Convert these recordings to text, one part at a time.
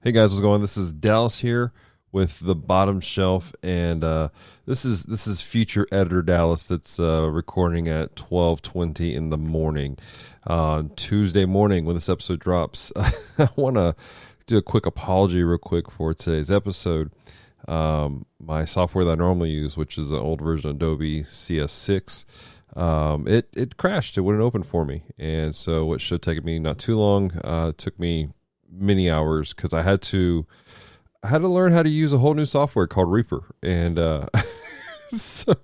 Hey guys, what's going on? This is Dallas here with the Bottom Shelf, and this is future editor Dallas that's recording at 12:20 in the morning, Tuesday morning when this episode drops. I want to do a quick apology real quick for today's episode. My software that I normally use, which is an old version of Adobe CS6, it crashed. It wouldn't open for me, and so what should have taken me not too long took me many hours because I had to learn how to use a whole new software called Reaper, and so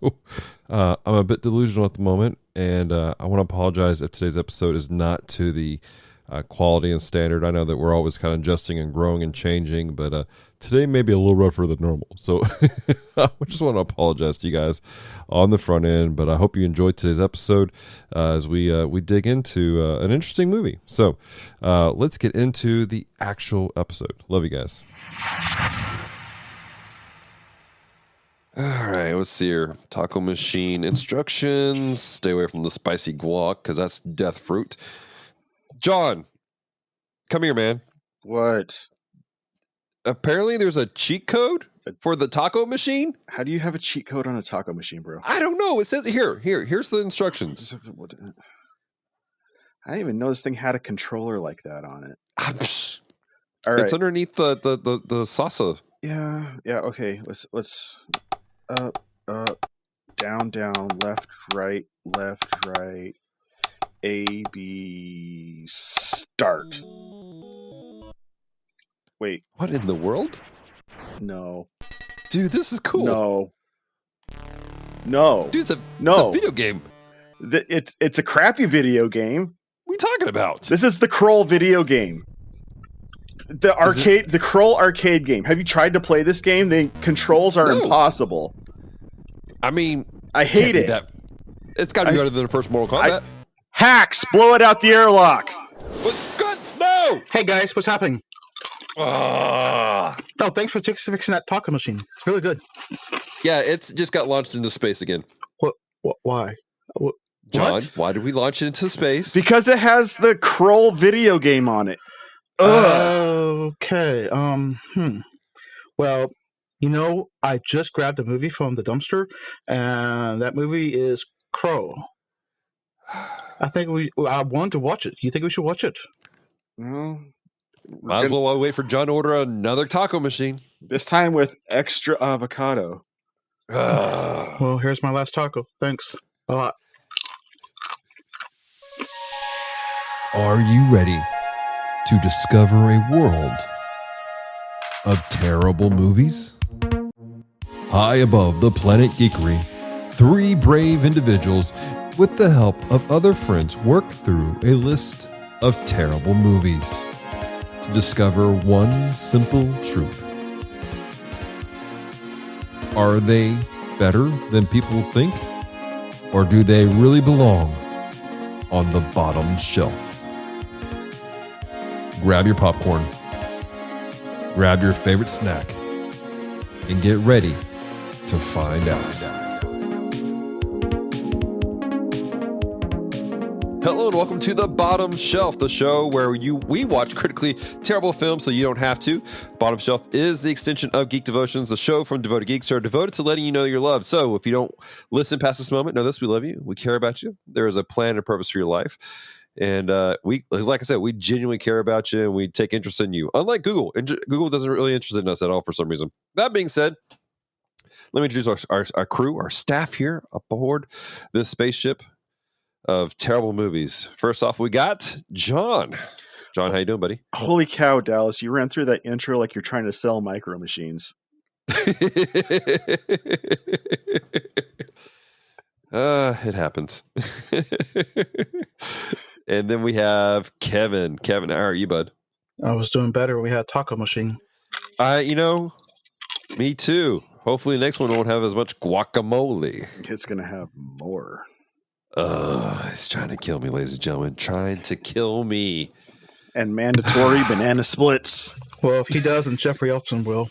I'm a bit delusional at the moment, and I want to apologize if today's episode is not to the quality and standard. I know that we're always kind of adjusting and growing and changing, but today may be a little rougher than normal. So I just want to apologize to you guys on the front end, but I hope you enjoyed today's episode as we dig into an interesting movie. So let's get into the actual episode. Love you guys. All right, let's see here. Taco machine instructions. Stay away from the spicy guac because that's death fruit. John, come here, man. What? Apparently there's a cheat code for the taco machine. How do you have a cheat code on a taco machine, bro? I don't know. It says here's the instructions. I didn't even know this thing had a controller like that on it. All right. It's underneath the salsa. Yeah, okay. Let's down, left, right, A, B, start. Wait. What in the world? No. Dude, this is cool. No. Dude, it's a video game. It's a crappy video game. What are you talking about? This is the Krull video game. The Krull arcade game. Have you tried to play this game? The controls are impossible. I mean, I hate it. It's got to be better than the first Mortal Kombat. Hacks! Blow it out the airlock! What? God, no! Hey guys, what's happening? Oh, thanks for fixing that taco machine. It's really good. Yeah, it's just got launched into space again. What? Why? John, why did we launch it into space? Because it has the Krull video game on it. Okay. Well, I just grabbed a movie from the dumpster, and that movie is Krull. I wanted to watch it. You think we should watch it? Well, might as well wait for John to order another taco machine. This time with extra avocado. Well, here's my last taco. Thanks a lot. Are you ready to discover a world of terrible movies? High above the planet Geekery, three brave individuals with the help of other friends work through a list of terrible movies to discover one simple truth. Are they better than people think? Or do they really belong on the bottom shelf? Grab your popcorn, grab your favorite snack, and get ready to find out. Hello and welcome to The Bottom Shelf, the show where we watch critically terrible films so you don't have to. Bottom Shelf is the extension of Geek Devotions, the show from devoted geeks who are devoted to letting you know you're loved. So if you don't listen past this moment, know this: we love you, we care about you. There is a plan and purpose for your life. And we, like I said, we genuinely care about you and we take interest in you. Unlike Google, Google doesn't really interest in us at all for some reason. That being said, let me introduce our crew, our staff here aboard this spaceship of terrible movies. First off, we got John. John, how you doing, buddy? Holy cow, Dallas! You ran through that intro like you're trying to sell micro machines. It happens. And then we have Kevin. Kevin, how are you, bud? I was doing better when we had a taco machine. Me too. Hopefully the next one won't have as much guacamole. It's going to have more. He's trying to kill me, ladies and gentlemen. Trying to kill me. And mandatory banana splits. Well, if he doesn't, Jeffrey Epstein will.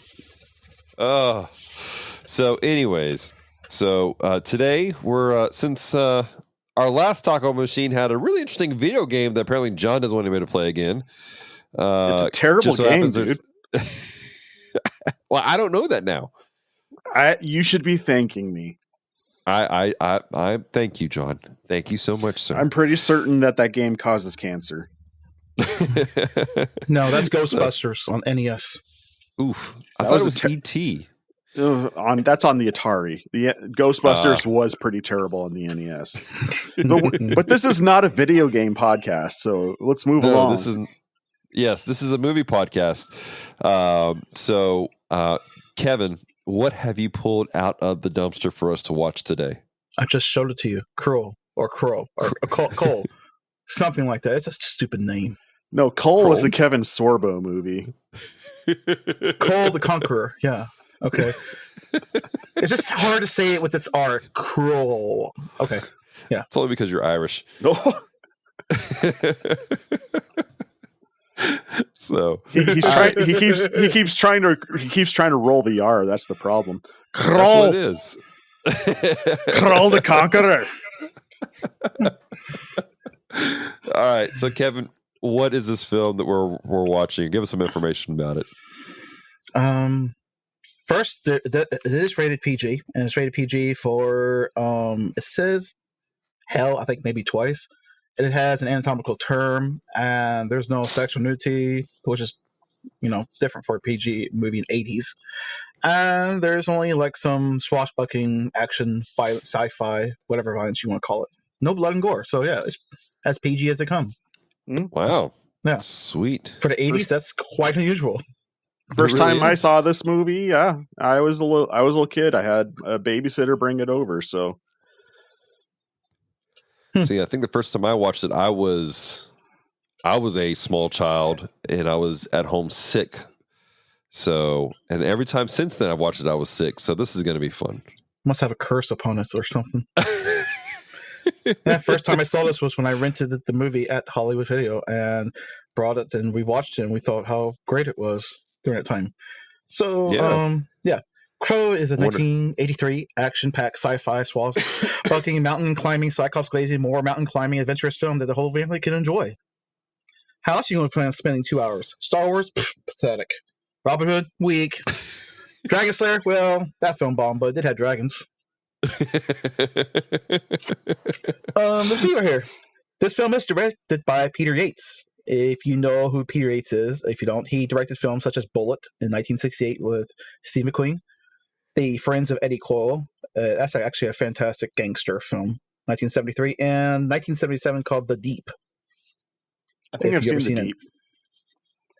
So anyways, today we're, since our last taco machine had a really interesting video game that apparently John doesn't want anybody to play again. It's a terrible game, dude. Well, I don't know that now. You should be thanking me. I thank you, John. Thank you so much, sir. I'm pretty certain that game causes cancer. No, that's Ghostbusters on NES. Oof. I thought it was E.T. That's on the Atari. The Ghostbusters was pretty terrible on the NES. but this is not a video game podcast, so let's move along. This is a movie podcast. So, Kevin, what have you pulled out of the dumpster for us to watch today? I just showed it to you. Krull or Cole. Something like that. It's a stupid name. No, Cole was a Kevin Sorbo movie. Cole the Conqueror. Yeah. Okay. It's just hard to say it with its R. Krull. Okay. Yeah. It's only because you're Irish. No. So he keeps trying to roll the R. That's the problem. Krull. That's what it is. Krull the Conqueror. All right, so Kevin, what is this film that we're watching? Give us some information about it. First, it is rated PG, and it's rated PG for it says hell, I think maybe twice. And it has an anatomical term, and there's no sexual nudity, which is different for a PG movie in the 80s. And there's only like some swashbuckling, action, violent, sci-fi, whatever violence you want to call it. No blood and gore. So yeah, it's as PG as they come. Wow. Yeah. Sweet. For the 80s, that's quite unusual. First time I saw this movie, yeah, I was a little kid. I had a babysitter bring it over, so. See, I think the first time I watched it, I was a small child and I was at home sick. So, and every time since then I've watched it, I was sick. So this is going to be fun. Must have a curse upon it or something. The first time I saw this was when I rented the movie at Hollywood Video and brought it, and we watched it, and we thought how great it was during that time. So, yeah. Crow is a 1983 action-packed sci-fi swashbuckling, mountain climbing, cyclops glazing, more mountain climbing adventurous film that the whole family can enjoy. How else are you going to plan on spending 2 hours? Star Wars? Pfft, pathetic. Robin Hood? Weak. Dragon Slayer? Well, that film bombed, but it did have dragons. Let's see right here. This film is directed by Peter Yates. If you know who Peter Yates is, if you don't, he directed films such as Bullet in 1968 with Steve McQueen, The Friends of Eddie Coyle. That's actually a fantastic gangster film, 1973, and 1977 called The Deep. I think I've seen The Deep.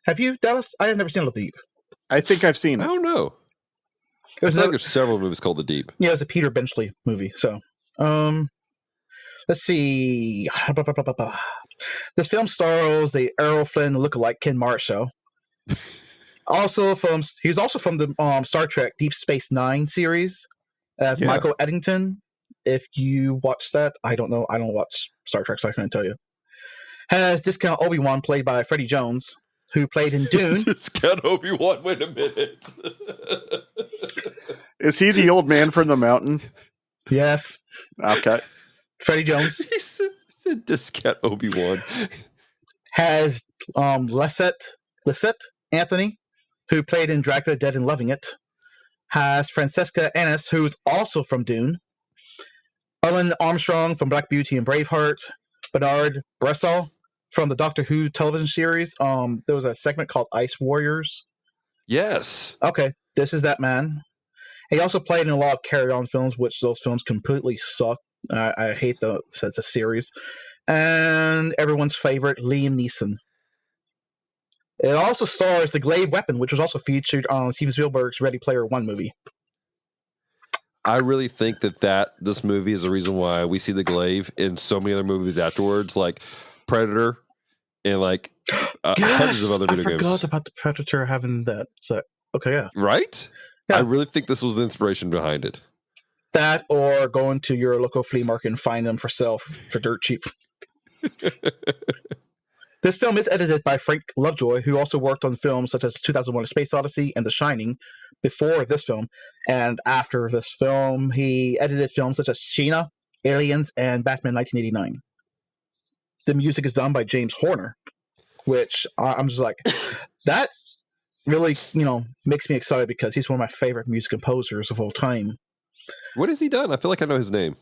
Have you, Dallas? I have never seen The Deep. I think I've seen it. I don't know. There's several movies called The Deep. Yeah, it was a Peter Benchley movie. So, let's see. This film stars the Errol Flynn lookalike Ken Marshall. He was also from the Star Trek Deep Space Nine series as Michael Eddington. If you watch that, I don't know. I don't watch Star Trek, so I couldn't tell you. Has Discount Obi-Wan played by Freddie Jones, who played in Dune. Discount Obi-Wan, wait a minute. Is he the old man from the mountain? Yes. Okay. Freddie Jones. He said Discount Obi-Wan. Has Lisette Anthony, who played in Dracula Dead and Loving It. Has Francesca Annis, who's also from Dune. Ellen Armstrong from Black Beauty and Braveheart. Bernard Bressel from the Doctor Who television series. There was a segment called Ice Warriors. Yes. Okay, this is that man. He also played in a lot of Carry On films, which those films completely suck. I hate it's a series. And everyone's favorite, Liam Neeson. It also stars the Glaive weapon, which was also featured on Steven Spielberg's Ready Player One movie. I really think that this movie is the reason why we see the Glaive in so many other movies afterwards, like Predator and like hundreds of other video games. I forgot about the Predator having that. So, okay, yeah. Right? Yeah. I really think this was the inspiration behind it. That or going to your local flea market and find them for sale for dirt cheap. This film is edited by Frank Lovejoy, who also worked on films such as 2001: A Space Odyssey and The Shining before this film. And after this film, he edited films such as Sheena, Aliens, and Batman 1989. The music is done by James Horner, which I'm just like, that really, makes me excited because he's one of my favorite music composers of all time. What has he done? I feel like I know his name.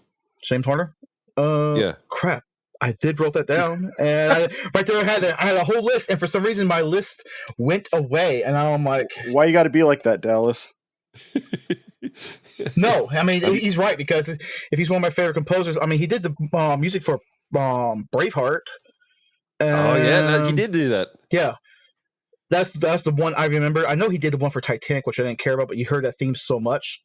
James Horner? Yeah. Crap. I did wrote that down, and right there I had a whole list, and for some reason my list went away, and I'm like, why you got to be like that, Dallas? No, I mean he's right, because if he's one of my favorite composers, I mean he did the music for Braveheart. Oh yeah, he did do that. Yeah, that's the one I remember. I know he did the one for Titanic, which I didn't care about, but you heard that theme so much.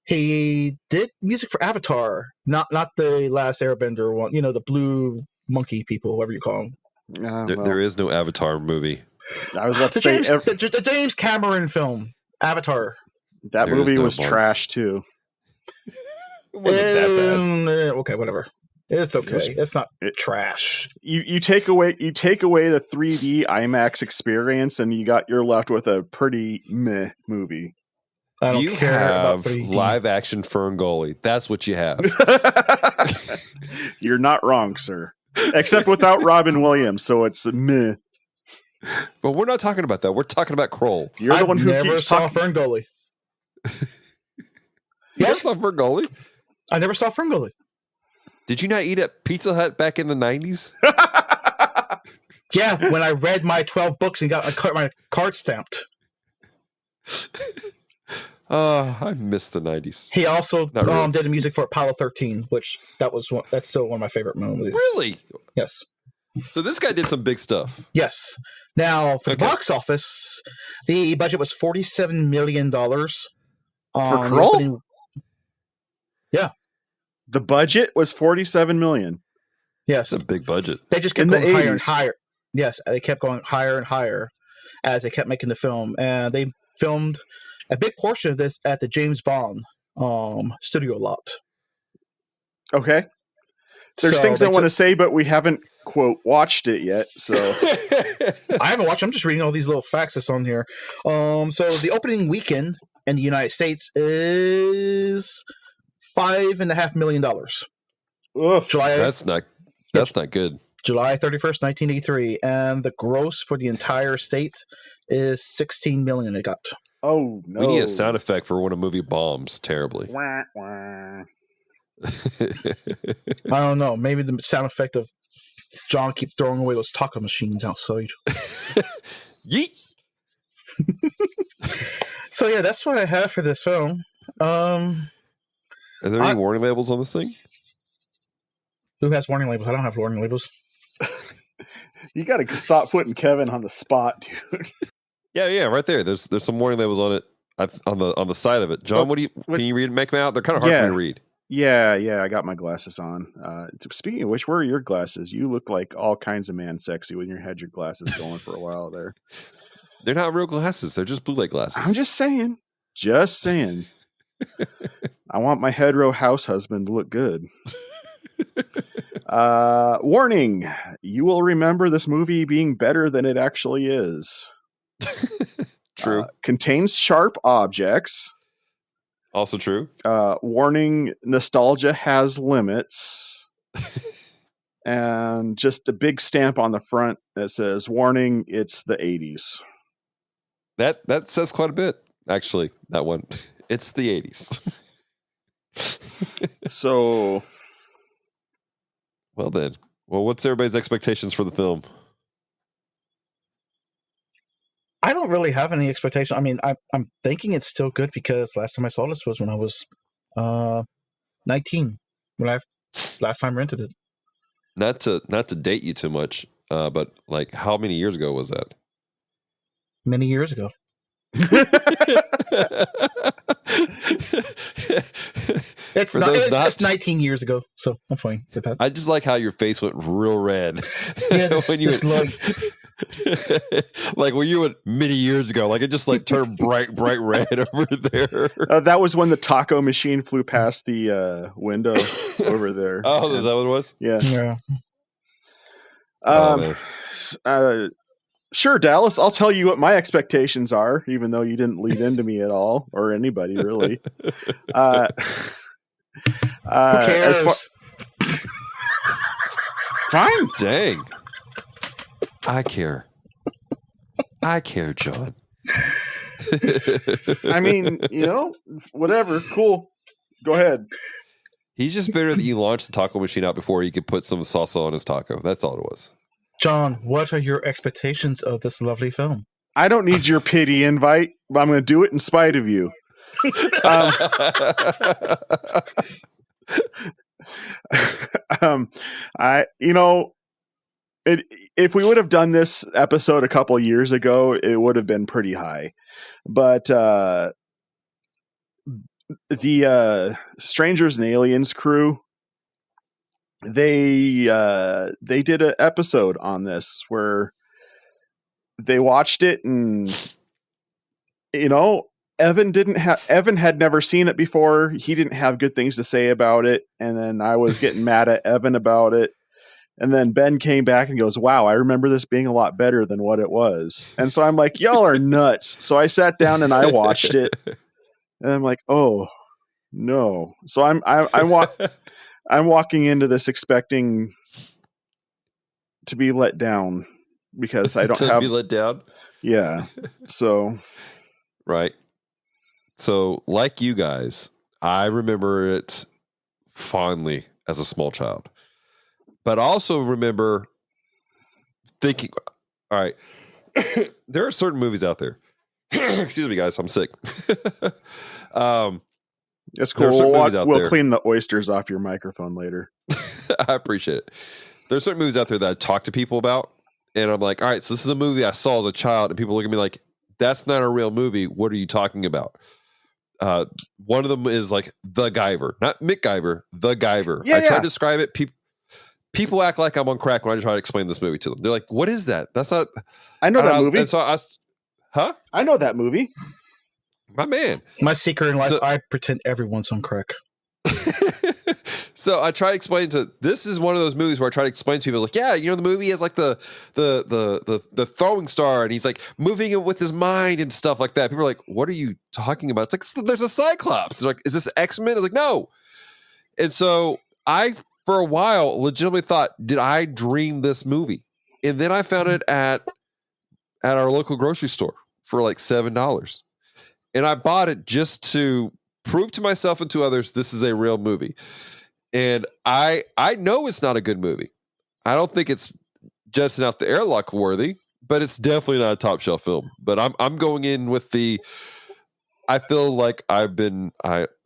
He did music for Avatar, not the Last Airbender one. The blue monkey people, whatever you call them. There is no Avatar movie. I was about to say the James Cameron film Avatar. That movie was trash too. It wasn't that bad. Okay, whatever. It's okay. It's not trash. You take away the 3D IMAX experience, and you're left with a pretty meh movie. I don't care have about 3D. Live action Ferngully. That's what you have. You're not wrong, sir. Except without Robin Williams, so it's meh. But we're not talking about that. We're talking about Krull. You're the one who never keeps saw talking. Ferngully. You never saw Ferngully? I never saw Ferngully. Did you not eat at Pizza Hut back in the 90s? Yeah, when I read my 12 books and got my card stamped. I miss the 90s. He also really. did the music for Apollo 13, which that's still one of my favorite movies. Really? Yes. So this guy did some big stuff. Yes. Now, for the box office, the budget was $47 million. For Krull? Yeah. The budget was $47 million. Yes. It's a big budget. They just kept going higher and higher. Yes, they kept going higher and higher as they kept making the film. And they filmed a big portion of this at the James Bond studio lot. Okay. There's things I want to say, but we haven't, quote, watched it yet. So I haven't watched it. I'm just reading all these little facts that's on here. So the opening weekend in the United States is $5.5 million. July. That's not good. July 31st, 1983, and the gross for the entire states is $16 million. It got. Oh no! We need a sound effect for when a movie bombs terribly. Wah, wah. I don't know. Maybe the sound effect of John keep throwing away those taco machines outside. Yeet. So yeah, that's what I have for this film. Are there any warning labels on this thing? Who has warning labels? I don't have warning labels. You got to stop putting Kevin on the spot, dude. Yeah, right there. There's some warning labels on it on the side of it. John, can you read? Make them out. They're kind of hard for me to read. Yeah, I got my glasses on. Speaking of which, where are your glasses? You look like all kinds of man sexy when you had your glasses going for a while there. They're not real glasses. They're just blue light glasses. I'm just saying. I want my hetero house husband to look good. Warning. You will remember this movie being better than it actually is. True. Contains sharp objects. Also true. Warning, nostalgia has limits. And just a big stamp on the front that says, warning, it's the 80s. That says quite a bit, actually, that one. It's the 80s. So... Well then. Well, what's everybody's expectations for the film? I don't really have any expectation. I mean, I'm thinking it's still good because last time I saw this was when I was 19, when I last time rented it. Not to date you too much, but like how many years ago was that? Many years ago. It's 19 years ago, so I'm fine with that. I just like how your face went real red. Yeah, when you like when you went many years ago, like it just like turned bright red over there. That was when the taco machine flew past the window over there. Oh, is that what it was? Yeah. Sure, Dallas. I'll tell you what my expectations are, even though you didn't lead into me at all, or anybody really. Who cares? Fine. Dang. I care, John. I mean, whatever. Cool. Go ahead. He's just bitter that you launched the taco machine out before he could put some salsa on his taco. That's all it was. John, what are your expectations of this lovely film? I don't need your pity invite, but I'm going to do it in spite of you. If we would have done this episode a couple years ago, it would have been pretty high. But the Strangers and Aliens crew, they did an episode on this where they watched it, and Evan had never seen it before. He didn't have good things to say about it, and then I was getting mad at Evan about it. And then Ben came back and goes, "Wow, I remember this being a lot better than what it was." And so I'm like, "Y'all are nuts." So I sat down and I watched it, and I'm like, "Oh no!" So I'm walking into this expecting to be let down because I don't to have be let down. Yeah. So right. So like you guys, I remember it fondly as a small child. But I also remember thinking, all right, there are certain movies out there. Excuse me, guys, I'm sick. That's cool. We'll clean the oysters off your microphone later. I appreciate it. There's certain movies out there that I talk to people about, and I'm like, all right, so this is a movie I saw as a child, and people look at me like, that's not a real movie. What are you talking about? One of them is like The Guyver, not McGyver, The Guyver. I try to describe it. People act like I'm on crack when I try to explain this movie to them. They're like, "What is that? That's not." I know that movie. And so I know that movie. My man. My secret in life: I pretend everyone's on crack. So I try to explain this is one of those movies where I try to explain to people like, yeah, the movie has like the throwing star, and he's like moving it with his mind and stuff like that. People are like, "What are you talking about?" It's like there's a Cyclops. They're like, "Is this X-Men?" I was like, "No." And so I, for a while, legitimately thought, did I dream this movie? And then I found it at our local grocery store for like $7. And I bought it just to prove to myself and to others this is a real movie. And I know it's not a good movie. I don't think it's Jetson Out the Airlock worthy, but it's definitely not a top shelf film. But I'm going in with I feel like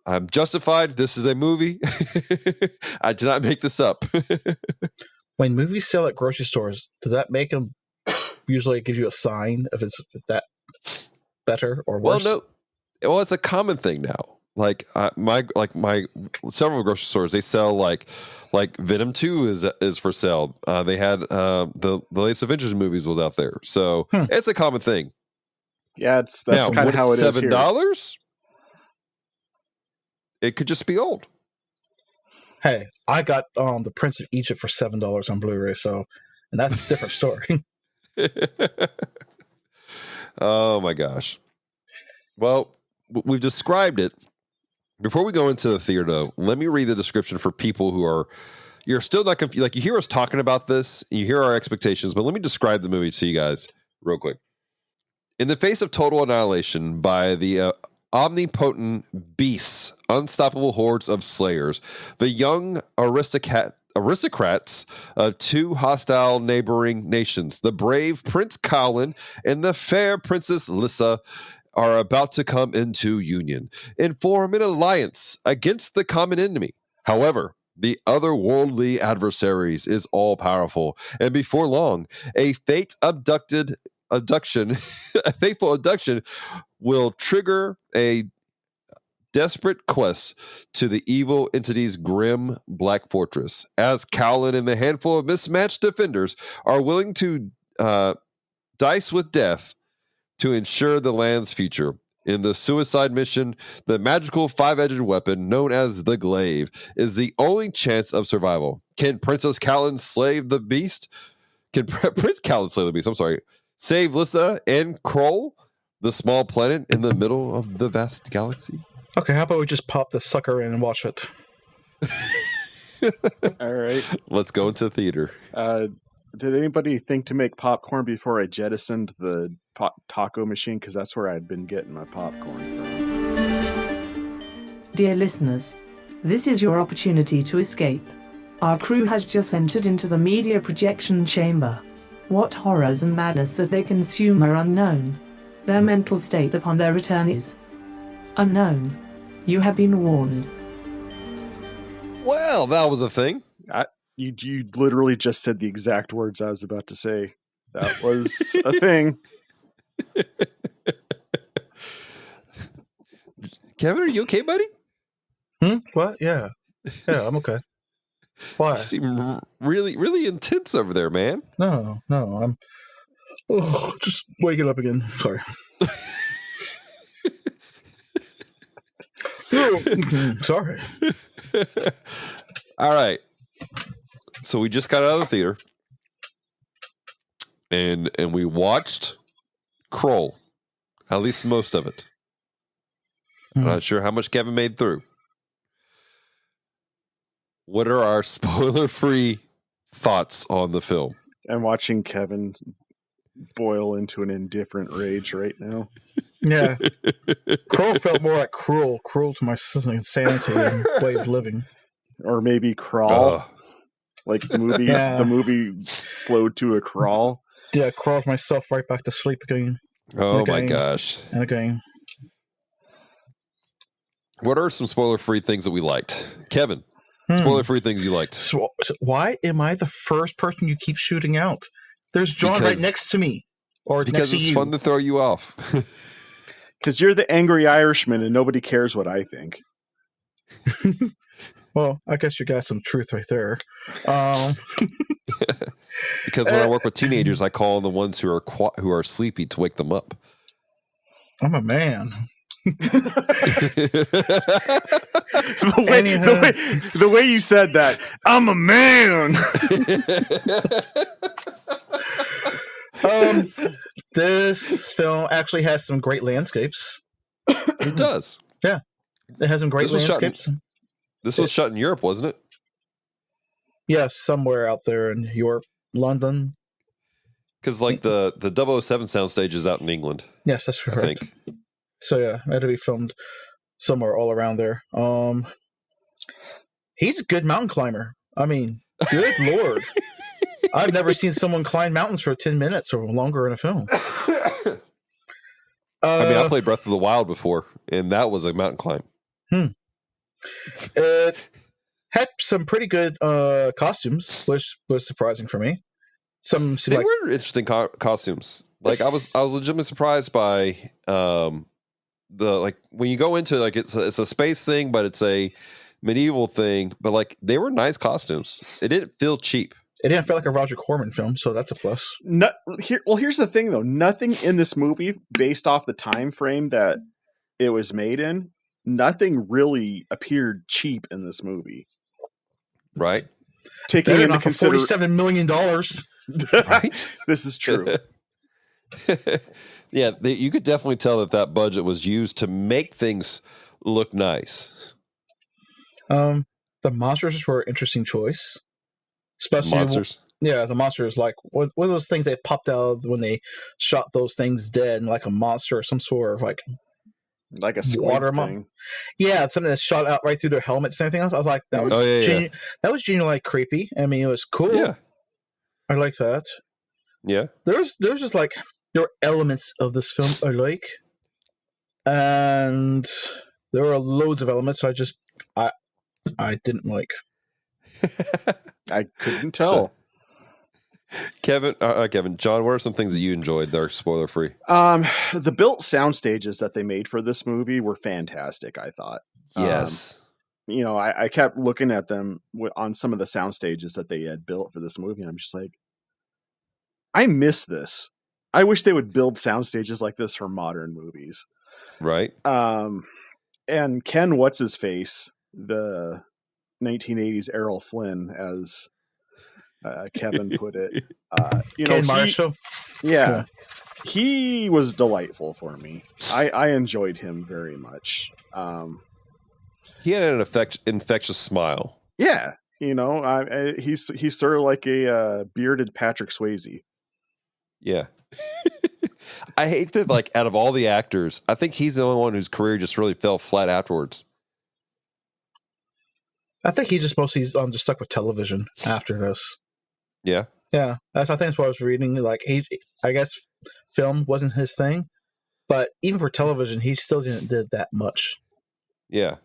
I'm justified. This is a movie. I did not make this up. When movies sell at grocery stores, does that make them usually give you a sign of is that better or worse? Well, it's a common thing now. Like my several grocery stores, they sell like Venom 2 is for sale. They had the latest Avengers movies was out there, so it's a common thing. Yeah, that's kind of how it is. $7. It could just be old. Hey, I got the Prince of Egypt for $7 on Blu-ray, and that's a different story. Oh my gosh. Well, we've described it. Before we go into the theater, though, let me read the description for people you're still not confused. Like, you hear us talking about this, you hear our expectations, but let me describe the movie to you guys real quick. In the face of total annihilation by the omnipotent beasts, unstoppable hordes of slayers, the young aristocrats of two hostile neighboring nations, the brave Prince Colin and the fair Princess Lissa, are about to come into union and form an alliance against the common enemy. However, the otherworldly adversaries is all-powerful, and before long, a fateful abduction will trigger a desperate quest to the evil entity's grim black fortress, as Cowlin and the handful of mismatched defenders are willing to dice with death to ensure the land's future. In the suicide mission, the magical five-edged weapon known as the glaive is the only chance of survival. Can Princess Cowlin slay the beast? Can Prince Cowlin slay the beast? I'm sorry. Save Lissa and Krull, the small planet in the middle of the vast galaxy? Okay, how about we just pop this sucker in and watch it? All right. Let's go into the theater. Did anybody think to make popcorn before I jettisoned the taco machine? Because that's where I'd been getting my popcorn from. Dear listeners, this is your opportunity to escape. Our crew has just entered into the media projection chamber. What horrors and madness that they consume are unknown. Their mental state upon their return is unknown. You have been warned. Well, that was a thing. You literally just said the exact words I was about to say. That was a thing. Kevin, are you okay, buddy? What? Yeah. Yeah, I'm okay. Why? You seem really, really intense over there, man. No, I'm just waking up again. Sorry. Sorry. All right. So we just got out of the theater, and we watched Krull, at least most of it. I'm not sure how much Kevin made through. What are our spoiler-free thoughts on the film? I'm watching Kevin boil into an indifferent rage right now. Yeah. Krull felt more like cruel to my insanity and way of living. Or maybe Crawl. Like the movie, the movie slowed to a crawl. Yeah, crawled myself right back to sleep again. Oh my gosh. And again. What are some spoiler-free things that we liked? Kevin, spoiler-free things you liked. So why am I the first person you keep shooting out? There's John right next to me. Or because next to it's you. fun to throw you off. Because you're the angry Irishman and nobody cares what I think. Well, I guess you got some truth right there. Because when I work with teenagers, I call on the ones who are sleepy to wake them up. I'm a man. the way you said that, I'm a man. This film actually has some great landscapes. It does. Yeah, it has some great landscapes. This was shot in Europe, wasn't it? Yeah, somewhere out there in Europe, London. Because like the 007 soundstage is out in England. Yes, that's correct. I think. So yeah, it had to be filmed somewhere all around there. He's a good mountain climber. I mean, good lord. I've never seen someone climb mountains for 10 minutes or longer in a film. I played Breath of the Wild before, and that was a mountain climb. It had some pretty good costumes, which was surprising for me. They were interesting costumes. Like I was legitimately surprised by when you go into it's a space thing, but it's a medieval thing. But like they were nice costumes. It didn't feel cheap. It didn't feel like a Roger Corman film, so that's a plus. Here's the thing, though. Nothing in this movie, based off the time frame that it was made in, nothing really appeared cheap in this movie. Right? Taking into $47 million. Right? This is true. Yeah, you could definitely tell that budget was used to make things look nice. The monsters were an interesting choice. Especially monsters. The monsters, like what are those things that popped out when they shot those things dead, and like a monster or some sort of like a water thing. Yeah, something that shot out right through their helmets and everything else. I was like, that was that was genuinely creepy. I mean, it was cool. Yeah, I like that. Yeah, there's just like there are elements of this film I like, and there are loads of elements I didn't like. I couldn't tell. Kevin, John, what are some things that you enjoyed that are spoiler free? The built sound stages that they made for this movie were fantastic, I thought. Yes. I kept looking at them on some of the sound stages that they had built for this movie, and I'm just like, I miss this. I wish they would build sound stages like this for modern movies. Right. And Ken, what's his face, the 1980s Errol Flynn, as Kevin put it. Ken Marshall. Yeah, he was delightful for me. I enjoyed him very much. He had an infectious smile. Yeah, He's sort of like a bearded Patrick Swayze. Yeah. I hate that, like, out of all the actors, I think he's the only one whose career just really fell flat afterwards. I think he just mostly just stuck with television after this. Yeah. Yeah, I think that's what I was reading. Like, I guess film wasn't his thing, but even for television, he still did that much. Yeah.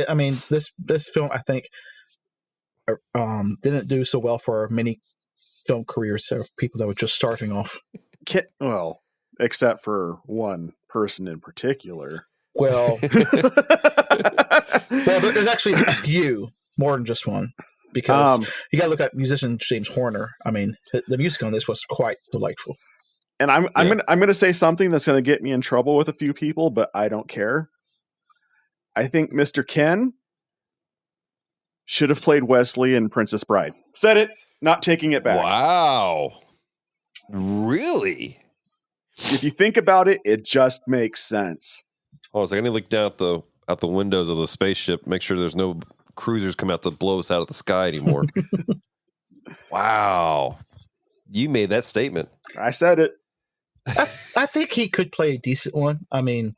I mean, this film, I think, didn't do so well for many film careers of people that were just starting off. Well, except for one person in particular. Well, there's actually a few, more than just one, because you got to look at musician James Horner. I mean, the music on this was quite delightful. And I'm gonna say something that's gonna get me in trouble with a few people, but I don't care. I think Mr. Ken should have played Wesley in Princess Bride. Said it, not taking it back. Wow. Really? If you think about it, it just makes sense. Oh, so I need to look down out the windows of the spaceship, make sure there's no cruisers come out to blow us out of the sky anymore. Wow. You made that statement. I said it. I think he could play a decent one. I mean,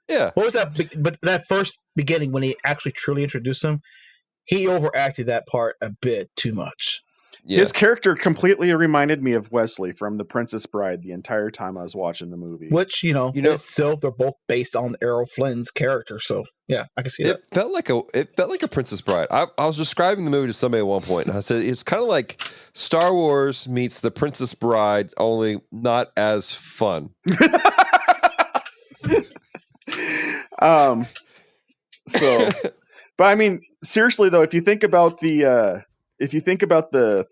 yeah. What was that? But that first beginning when he actually truly introduced him, he overacted that part a bit too much. Yeah. His character completely reminded me of Wesley from The Princess Bride the entire time I was watching the movie. Which, still they're both based on Errol Flynn's character, so yeah, I can see that. It felt like a Princess Bride. I was describing the movie to somebody at one point, and I said it's kind of like Star Wars meets The Princess Bride, only not as fun. But I mean, seriously though, if you think about the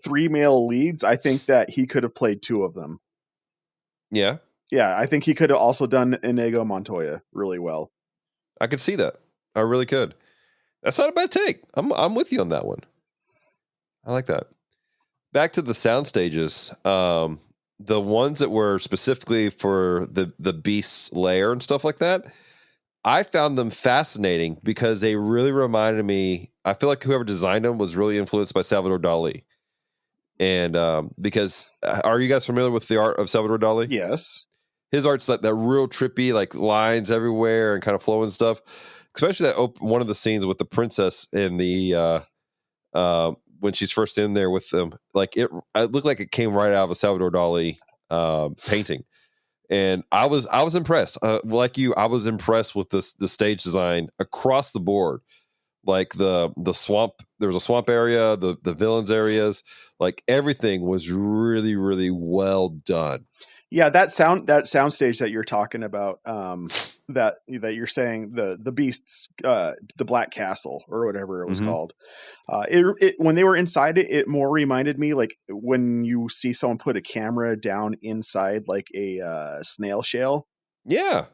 three male leads, I think that he could have played two of them. Yeah. Yeah, I think he could have also done Inigo Montoya really well. I could see that. I really could. That's not a bad take. I'm with you on that one. I like that. Back to the sound stages. The ones that were specifically for the beast's lair and stuff like that, I found them fascinating because they really reminded me. I feel like whoever designed them was really influenced by Salvador Dali. And because are you guys familiar with the art of Salvador Dali? Yes. His art's like that real trippy, like lines everywhere and kind of flowing stuff. Especially that one of the scenes with the princess in the when she's first in there with them. Like it looked like it came right out of a Salvador Dali painting. And I was impressed. Like you, I was impressed with the stage design across the board. Like the swamp, there was a swamp area, the villains areas, like everything was really, really well done. Yeah, that soundstage that you're talking about, that you're saying the beasts, the Black Castle or whatever it was called. It when they were inside it, it more reminded me like when you see someone put a camera down inside like a snail shell. Yeah,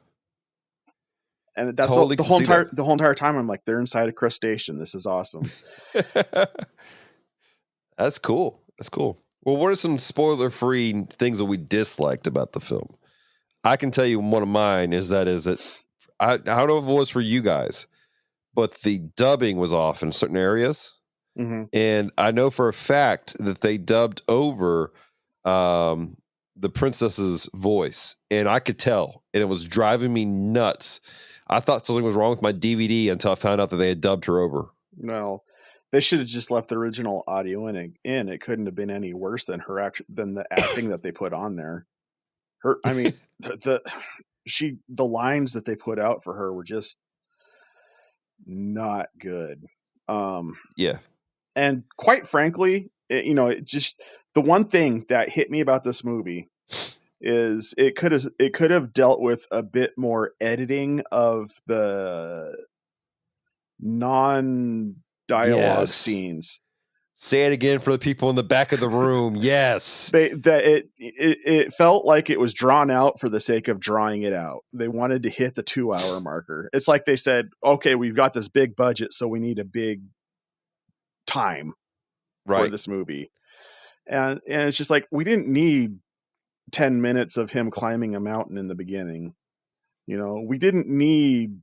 and that's totally the whole entire time. I'm like, they're inside a crustacean. This is awesome. That's cool. That's cool. Well, what are some spoiler-free things that we disliked about the film? I can tell you one of mine is that I don't know if it was for you guys, but the dubbing was off in certain areas. Mm-hmm. And I know for a fact that they dubbed over the princess's voice, and I could tell, and it was driving me nuts. I thought something was wrong with my DVD until I found out that they had dubbed her over. No. They should have just left the original audio in. It couldn't have been any worse than than the acting that they put on there. I mean, the lines that they put out for her were just not good. Yeah, and quite frankly, just the one thing that hit me about this movie is it could have dealt with a bit more editing of the dialogue scenes. Say it again for the people in the back of the room. Yes. It felt like it was drawn out for the sake of drawing it out. They wanted to hit the 2-hour marker. It's like they said, okay, we've got this big budget, so we need a big time for this movie. And it's just like, we didn't need 10 minutes of him climbing a mountain in the beginning. We didn't need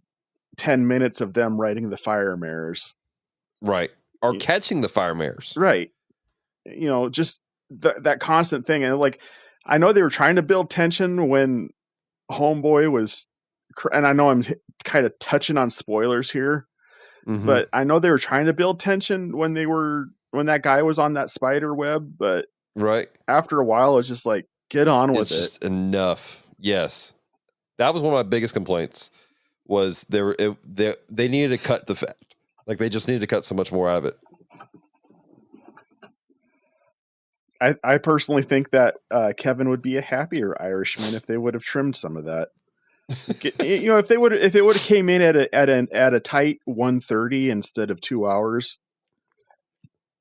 10 minutes of them riding the fire mares. Right. Or catching the fire mares. Right. You know, just that constant thing. And like, I know they were trying to build tension when Homeboy was, and I know I'm kind of touching on spoilers here, but I know they were trying to build tension when that guy was on that spider web, but right after a while, it's just like, get on with it's just enough. Yes. That was one of my biggest complaints was they needed to cut the fat. Like they just needed to cut so much more out of it. I personally think that Kevin would be a happier Irishman if they would have trimmed some of that. You know, if it would have came in at a tight 1:30 instead of 2 hours,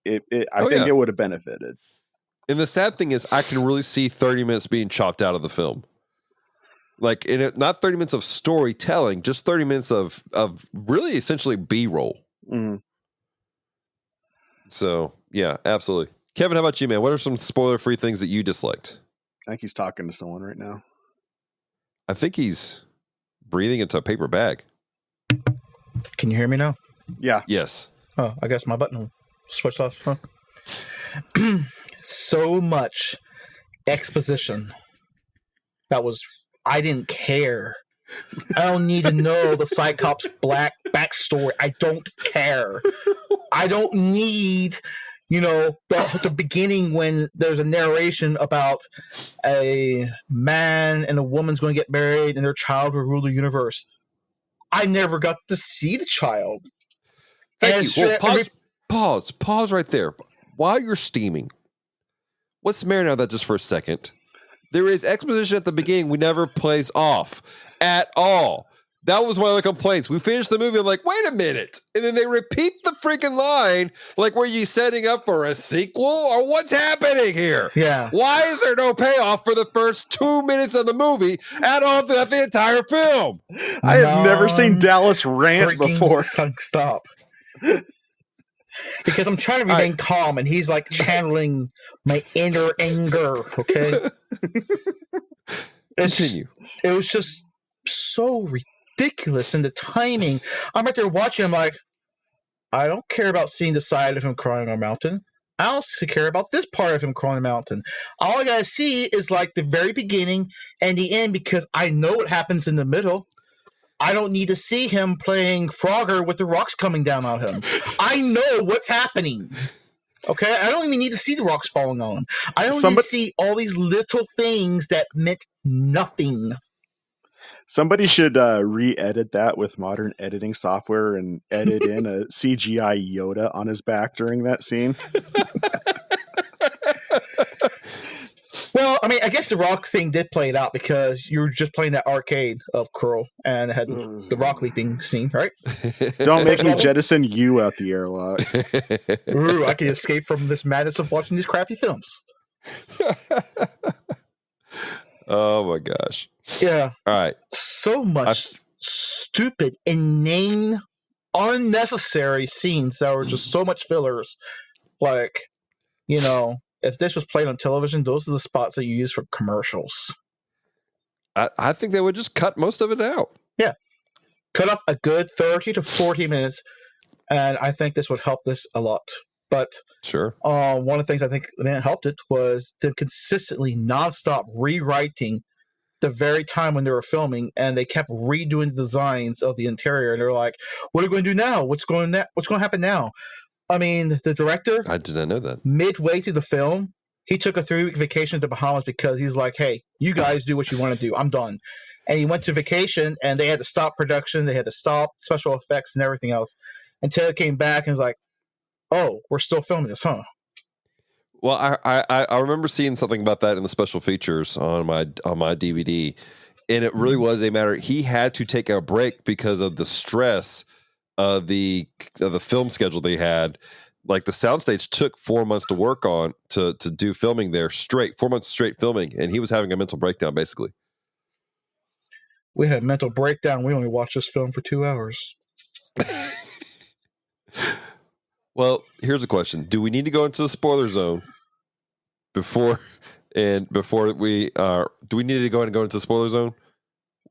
I think it would have benefited. And the sad thing is, I can really see 30 minutes being chopped out of the film. Like, not 30 minutes of storytelling, just 30 minutes of really essentially B-roll. Mm-hmm. So, yeah, absolutely. Kevin, how about you, man? What are some spoiler-free things that you disliked? I think he's talking to someone right now. I think he's breathing into a paper bag. Can you hear me now? Yeah. Yes. Oh, I guess my button switched off. Huh? So much exposition. I didn't care. I don't need to know the Cyclops black backstory. I don't care. I don't need, the beginning when there's a narration about a man and a woman's going to get married and their child will rule the universe. I never got to see the child. Thank you. Well, pause right there. While you're steaming, let's marinate on that just for a second. There is exposition at the beginning we never plays off at all. That was one of the complaints. We finished the movie, I'm like, wait a minute. And then they repeat the freaking line, like, were you setting up for a sequel? Or what's happening here? Yeah. Why is there no payoff for the first 2 minutes of the movie at all throughout the entire film? I have never seen Dallas rant before. Stop. Because I'm trying to remain calm, and he's like channeling my inner anger, okay? Continue. It was just so ridiculous in the timing. I'm right there watching. I'm like, I don't care about seeing the side of him crawling on a mountain. I also care about this part of him crawling on a mountain. All I gotta see is like the very beginning and the end because I know what happens in the middle. I don't need to see him playing Frogger with the rocks coming down on him. I know what's happening. Okay? I don't even need to see the rocks falling on him. I don't need to see all these little things that meant nothing. Somebody should re-edit that with modern editing software and edit in a CGI Yoda on his back during that scene. Well, I mean, I guess the rock thing did play it out because you were just playing that arcade of Krull and it had the rock leaping scene, right? Don't make me jettison you out the airlock. Ooh, I can escape from this madness of watching these crappy films. Oh my gosh. Yeah. All right. So much stupid, inane, unnecessary scenes that were just so much fillers. Like, if this was played on television, those are the spots that you use for commercials. I think they would just cut most of it out. Yeah. Cut off a good 30 to 40 minutes, and I think this would help this a lot. But sure, one of the things I think that helped it was them consistently, nonstop rewriting the very time when they were filming, and they kept redoing the designs of the interior, and they're like, what are we going to do now? What's going to happen now? I mean, the director, I did not know that. Midway through the film, he took a 3-week vacation to Bahamas because he's like, hey, you guys do what you want to do. I'm done. And he went to vacation, and they had to stop production. They had to stop special effects and everything else until it came back and was like, oh, we're still filming this, huh? Well, I remember seeing something about that in the special features on my DVD, and it really was a matter. He had to take a break because of the stress of the film schedule they had. Like the soundstage took 4 months to work on to do filming there straight, 4 months straight filming, and he was having a mental breakdown basically. We had a mental breakdown. We only watched this film for 2 hours. Well, here's a question: do we need to go into the spoiler zone before we do we need to go into the spoiler zone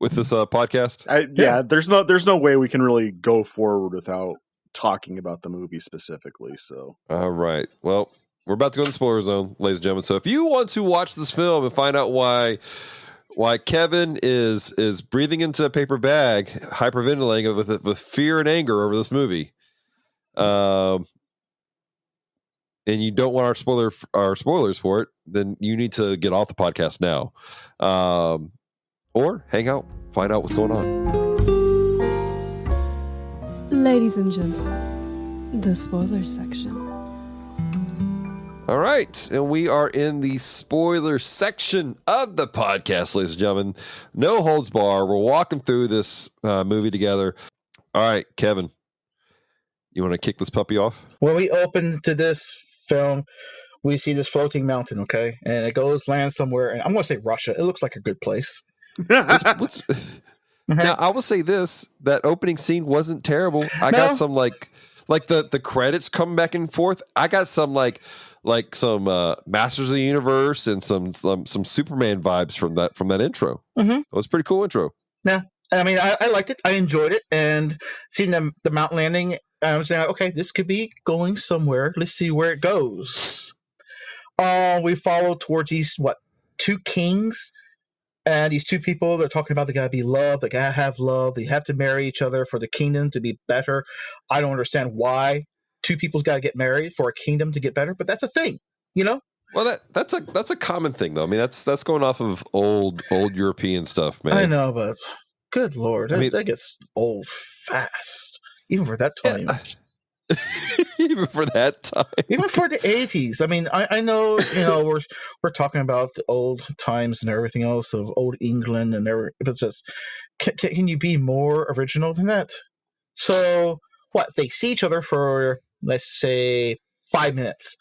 with this podcast? Yeah, there's no way we can really go forward without talking about the movie specifically. So, all right. Well, we're about to go in the spoiler zone, ladies and gentlemen. So if you want to watch this film and find out why Kevin is breathing into a paper bag, hyperventilating with fear and anger over this movie, and you don't want our spoilers for it, then you need to get off the podcast now, or hang out, find out what's going on. Ladies and gentlemen, the spoiler section. All right, and we are in the spoiler section of the podcast, ladies and gentlemen. No holds bar. We're walking through this movie together. All right, Kevin, you want to kick this puppy off? When we open to this film, we see this floating mountain, okay? And it lands somewhere, and I'm going to say Russia. It looks like a good place. Now, I will say this, that opening scene wasn't terrible. I got some like the credits coming back and forth. I got some like some Masters of the Universe and some Superman vibes from that intro. Mm-hmm. It was a pretty cool intro. Yeah. I mean, I liked it. I enjoyed it. And seeing the mountain landing, I was saying, okay, this could be going somewhere. Let's see where it goes. We follow towards these, two kings. And these two people, they're talking about they got to be loved. They got to have love. They have to marry each other for the kingdom to be better. I don't understand why two people's got to get married for a kingdom to get better, but that's a thing, you know? Well, that's a common thing, though. I mean, that's going off of old European stuff, man. I know, but good Lord, that gets old fast, even for that time. Yeah. Even for that time. Even for the 80s. I mean, I know, we're talking about the old times and everything else of old England and everything. But it's just, can you be more original than that? So, they see each other for, let's say, 5 minutes.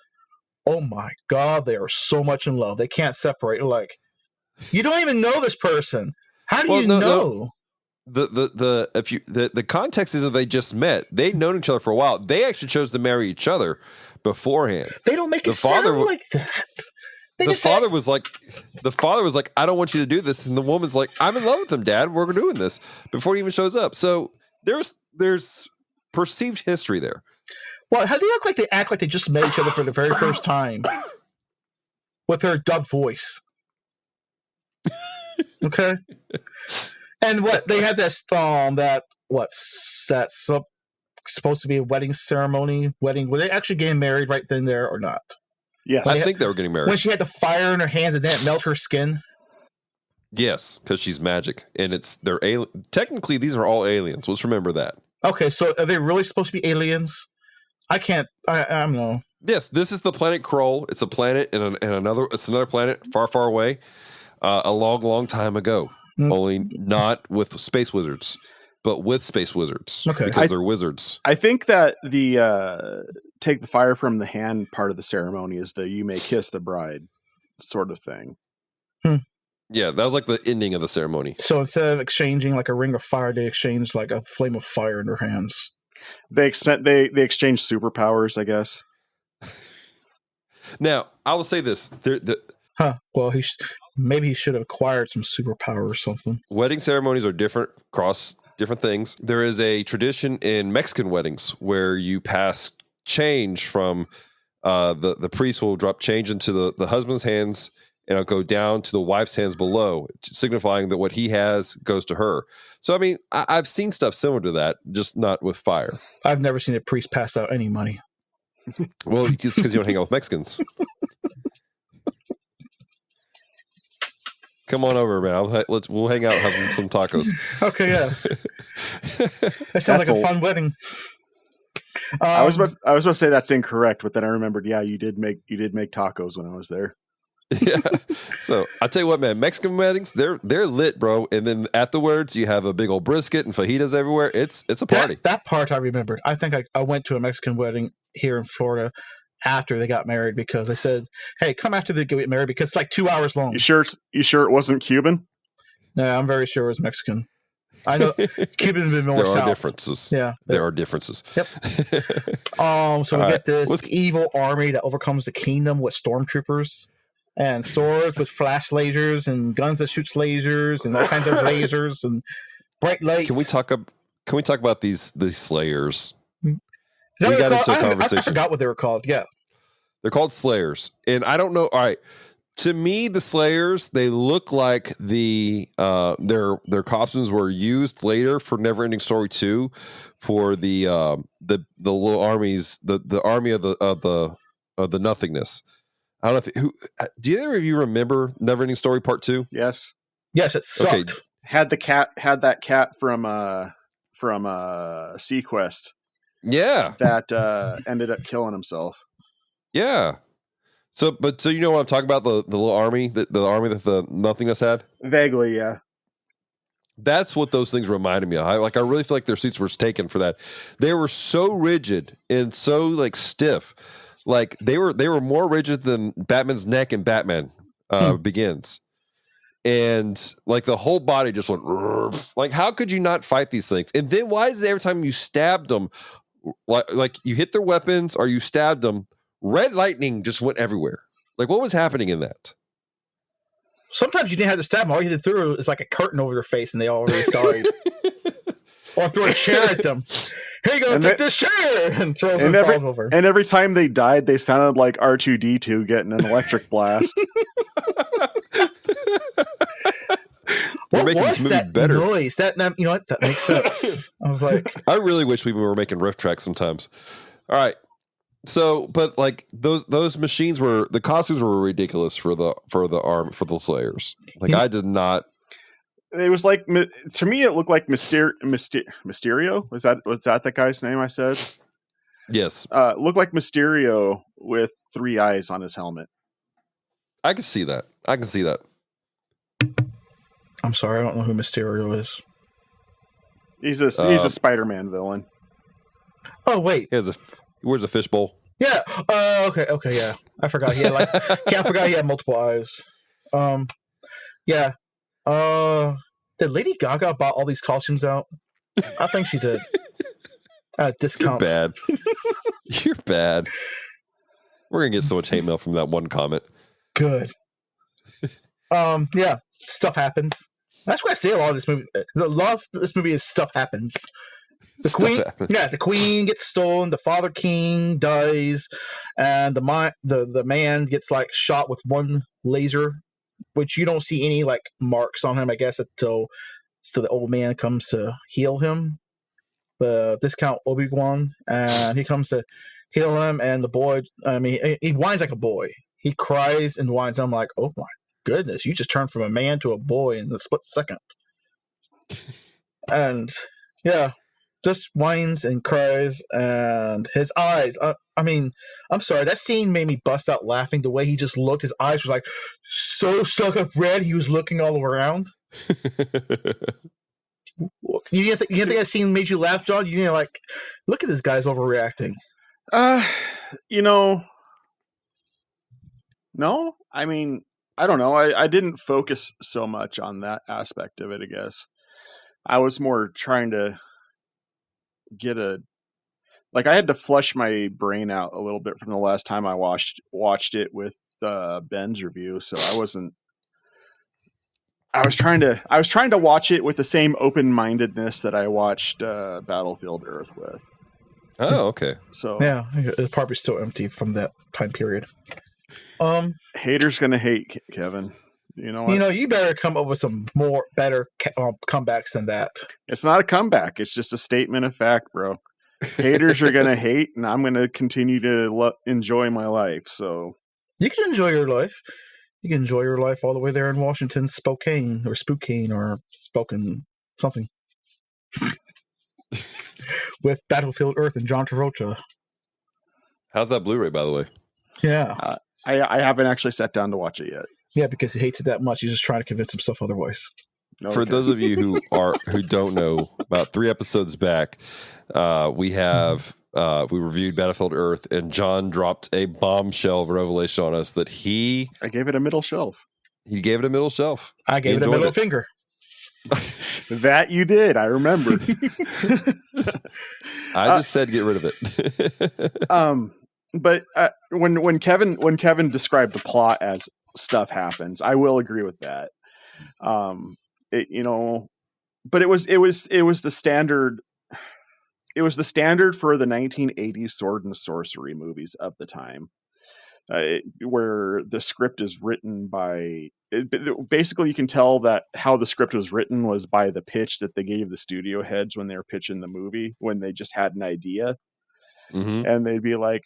Oh my God, they are so much in love. They can't separate. Like, you don't even know this person. How do you know? No. The context is that they just met. They'd known each other for a while. They actually chose to marry each other beforehand. They don't make it sound like that. The father was like, I don't want you to do this, and the woman's like, I'm in love with him, Dad. We're doing this before he even shows up. So there's perceived history there. Well, how do you act like they just met each other for the very first time with her dubbed voice? Okay. And they have this supposed to be a wedding ceremony? Were they actually getting married right then there or not? Yes. I think they were getting married. When she had the fire in her hands and didn't melt her skin? Yes, because she's magic. And they're alien. Technically, these are all aliens. Let's remember that. Okay, so are they really supposed to be aliens? I don't know. Yes, this is the planet Krull. It's a planet it's another planet far, far away, a long, long time ago. Only not with space wizards, but with space wizards. Okay. Because they're wizards. I think that the take the fire from the hand part of the ceremony is the you may kiss the bride sort of thing. Yeah, that was like the ending of the ceremony. So instead of exchanging like a ring of fire, they exchanged like a flame of fire in their hands. They exchange superpowers, I guess. Now, I will say this. Well, maybe he should have acquired some superpower or something. Wedding ceremonies are different across different things. There is a tradition in Mexican weddings where you pass change from the priest will drop change into the husband's hands, and it'll go down to the wife's hands below, signifying that what he has goes to her. So, I mean, I've seen stuff similar to that, just not with fire. I've never seen a priest pass out any money. Well, it's because you don't hang out with Mexicans. Come on over, man. We'll hang out, have some tacos. Okay, yeah. That sounds like a fun wedding. I was about to say that's incorrect, but then I remembered. Yeah, you did make tacos when I was there. Yeah. So I tell you what, man, Mexican weddings, they're lit, bro. And then afterwards, you have a big old brisket and fajitas everywhere. It's a party. That part I remembered. I think I went to a Mexican wedding here in Florida after they got married because they said, "Hey, come after they get married because it's like 2 hours long." You sure it wasn't Cuban? No, I'm very sure it was Mexican. I know Cuban been more there south. There are differences. Yeah. There are differences. Yep. So we get this evil army that overcomes the kingdom with stormtroopers and swords with flash lasers and guns that shoots lasers and all kinds of lasers and bright lights. Can we talk about these slayers? Is that We what got they're into a called? I conversation. forgot what they were called. Yeah. They're called Slayers, and I don't know. All right, to me, the Slayers, they look like their costumes were used later for Neverending Story 2 for the little armies, the army of the nothingness. I don't know do either of you remember Neverending Story Part 2? Yes. Yes, it sucked. Okay. Had that cat from Sequest Yeah. that ended up killing himself. Yeah. So you know what I'm talking about, the little army, the army that the nothingness had? Vaguely, yeah. That's what those things reminded me of. I really feel like their suits were taken for that. They were so rigid and so like stiff. Like they were more rigid than Batman's neck in Batman Begins. And like the whole body just went like, how could you not fight these things? And then why is it every time you stabbed them, like you hit their weapons or you stabbed them, red lightning just went everywhere? Like what was happening in that? Sometimes you didn't have to stab them. All you had to throw is like a curtain over their face and they already died. Or throw a chair at them. Here you go, And take this chair! And throws them falls over. And every time they died, they sounded like R2-D2 getting an electric blast. We're What making was this movie that better. noise? That you know what? That makes sense. I was like, I really wish we were making riff tracks sometimes. All right. So, but like those machines the costumes were ridiculous for the Slayers. Like I did not. It was like, to me, it looked like Mysterio. Was that the guy's name I said? Yes. Looked like Mysterio with 3 eyes on his helmet. I can see that. I'm sorry, I don't know who Mysterio is. He's a Spider-Man villain. Oh wait, He wears a fishbowl. yeah. Okay, yeah. I forgot he had he had multiple eyes. Yeah. Did Lady Gaga bought all these costumes out? I think she did. At discount. You're bad. You're bad. We're gonna get so much hate mail from that one comment. Good. Yeah. Stuff happens. That's why I say a lot of this movie. The love of this movie is stuff happens. The Stuff queen, happens. yeah, the queen gets stolen. The father king dies, and the man gets like shot with one laser, which you don't see any like marks on him. I guess until the old man comes to heal him. The discount Obi-Wan, and he comes to heal him, and the boy. I mean, he whines like a boy. He cries and whines. I'm like, oh my goodness, you just turned from a man to a boy in a split second. And yeah, just whines and cries, and his eyes. I mean, I'm sorry, that scene made me bust out laughing. The way he just looked, his eyes were like so stuck up red. He was looking all around. You didn't think that scene made you laugh, John? You didn't like, look at this guy's overreacting. No. I mean, I don't know. I didn't focus so much on that aspect of it, I guess. I was more trying to get I had to flush my brain out a little bit from the last time I watched it with Ben's review, so I was trying to watch it with the same open-mindedness that I watched Battlefield Earth with. Oh, okay. So Yeah, it's probably still empty from that time period. Haters gonna hate, Kevin. You know what? You better come up with some more better comebacks than that. It's not a comeback. It's just a statement of fact, bro. Haters are gonna hate, and I'm gonna continue to enjoy my life. So You can enjoy your life. You can enjoy your life all the way there in Washington, Spokane or Spoken something. With Battlefield Earth and John Travolta. How's that Blu-ray, by the way? Yeah. I haven't actually sat down to watch it yet. Yeah, because he hates it that much. He's just trying to convince himself otherwise. For those of you who don't know, about 3 episodes back, we reviewed Battlefield Earth, and John dropped a bombshell revelation on us that I gave it a middle shelf. He gave it a middle shelf. I gave it a middle finger. That you did. I remember. I just said get rid of it. But when Kevin described the plot as stuff happens, I will agree with that. But it was the standard. the standard for the 1980s sword and sorcery movies of the time, where the script is written by. Basically, you can tell that how the script was written was by the pitch that they gave the studio heads when they were pitching the movie, when they just had an idea, and they'd be like,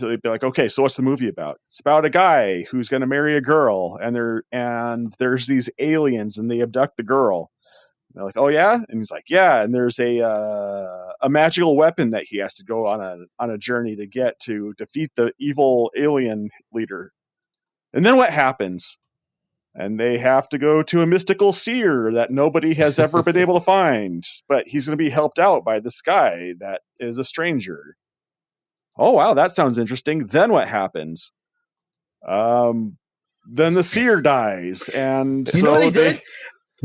okay, so what's the movie about? It's about a guy who's going to marry a girl, and there's these aliens, and they abduct the girl. And they're like, oh yeah, and he's like, yeah, and there's a magical weapon that he has to go on a journey to get to defeat the evil alien leader. And then what happens? And they have to go to a mystical seer that nobody has ever been able to find, but he's going to be helped out by this guy that is a stranger. Oh, wow, that sounds interesting. Then what happens? Then the seer dies, and you know what they did?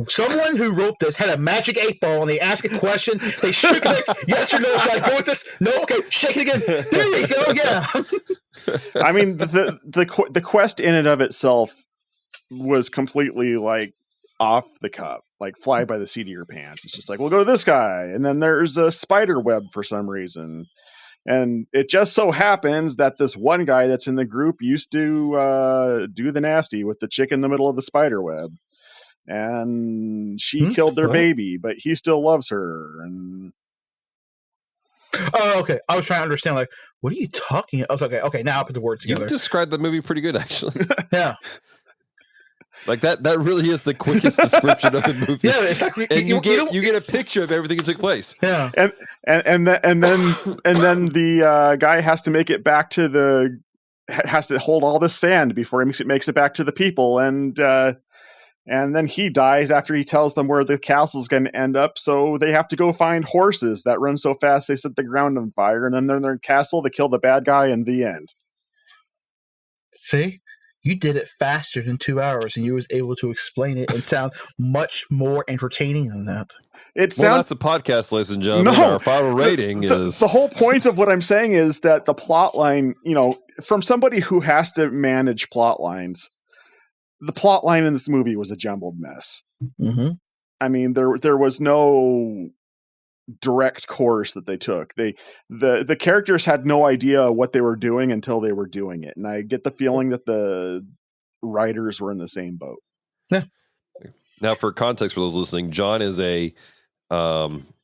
Someone who wrote this had a magic 8-ball, and they asked a question. They shook it like, yes or no. Should I go with this? No, okay, shake it again. There you go. Yeah. I mean, the quest in and of itself was completely like off the cuff, like fly by the seat of your pants. It's just like, we'll go to this guy, and then there's a spider web for some reason. And it just so happens that this one guy that's in the group used to do the nasty with the chick in the middle of the spider web. And she killed their baby, but he still loves her. And oh, okay. I was trying to understand, like, what are you talking about? I was okay, now I'll put the words together. You described the movie pretty good, actually. Yeah. Like that really is the quickest description of the movie. Yeah, it's like you get a picture of everything that took place. Yeah, and then the guy has to make it back to has to hold all this sand before he makes it back to the people, and then he dies after he tells them where the castle's going to end up. So they have to go find horses that run so fast they set the ground on fire, and then they're in their castle. They kill the bad guy in the end. See. You did it faster than 2 hours, and you was able to explain it and sound much more entertaining than that. That's a podcast, ladies and gentlemen. No, our final rating is... The whole point of what I'm saying is that the plot line, from somebody who has to manage plot lines, the plot line in this movie was a jumbled mess. Mm-hmm. I mean, there was no direct course that they took. The characters had no idea what they were doing until they were doing it, and I get the feeling that the writers were in the same boat. Yeah. Now, for context for those listening, John is a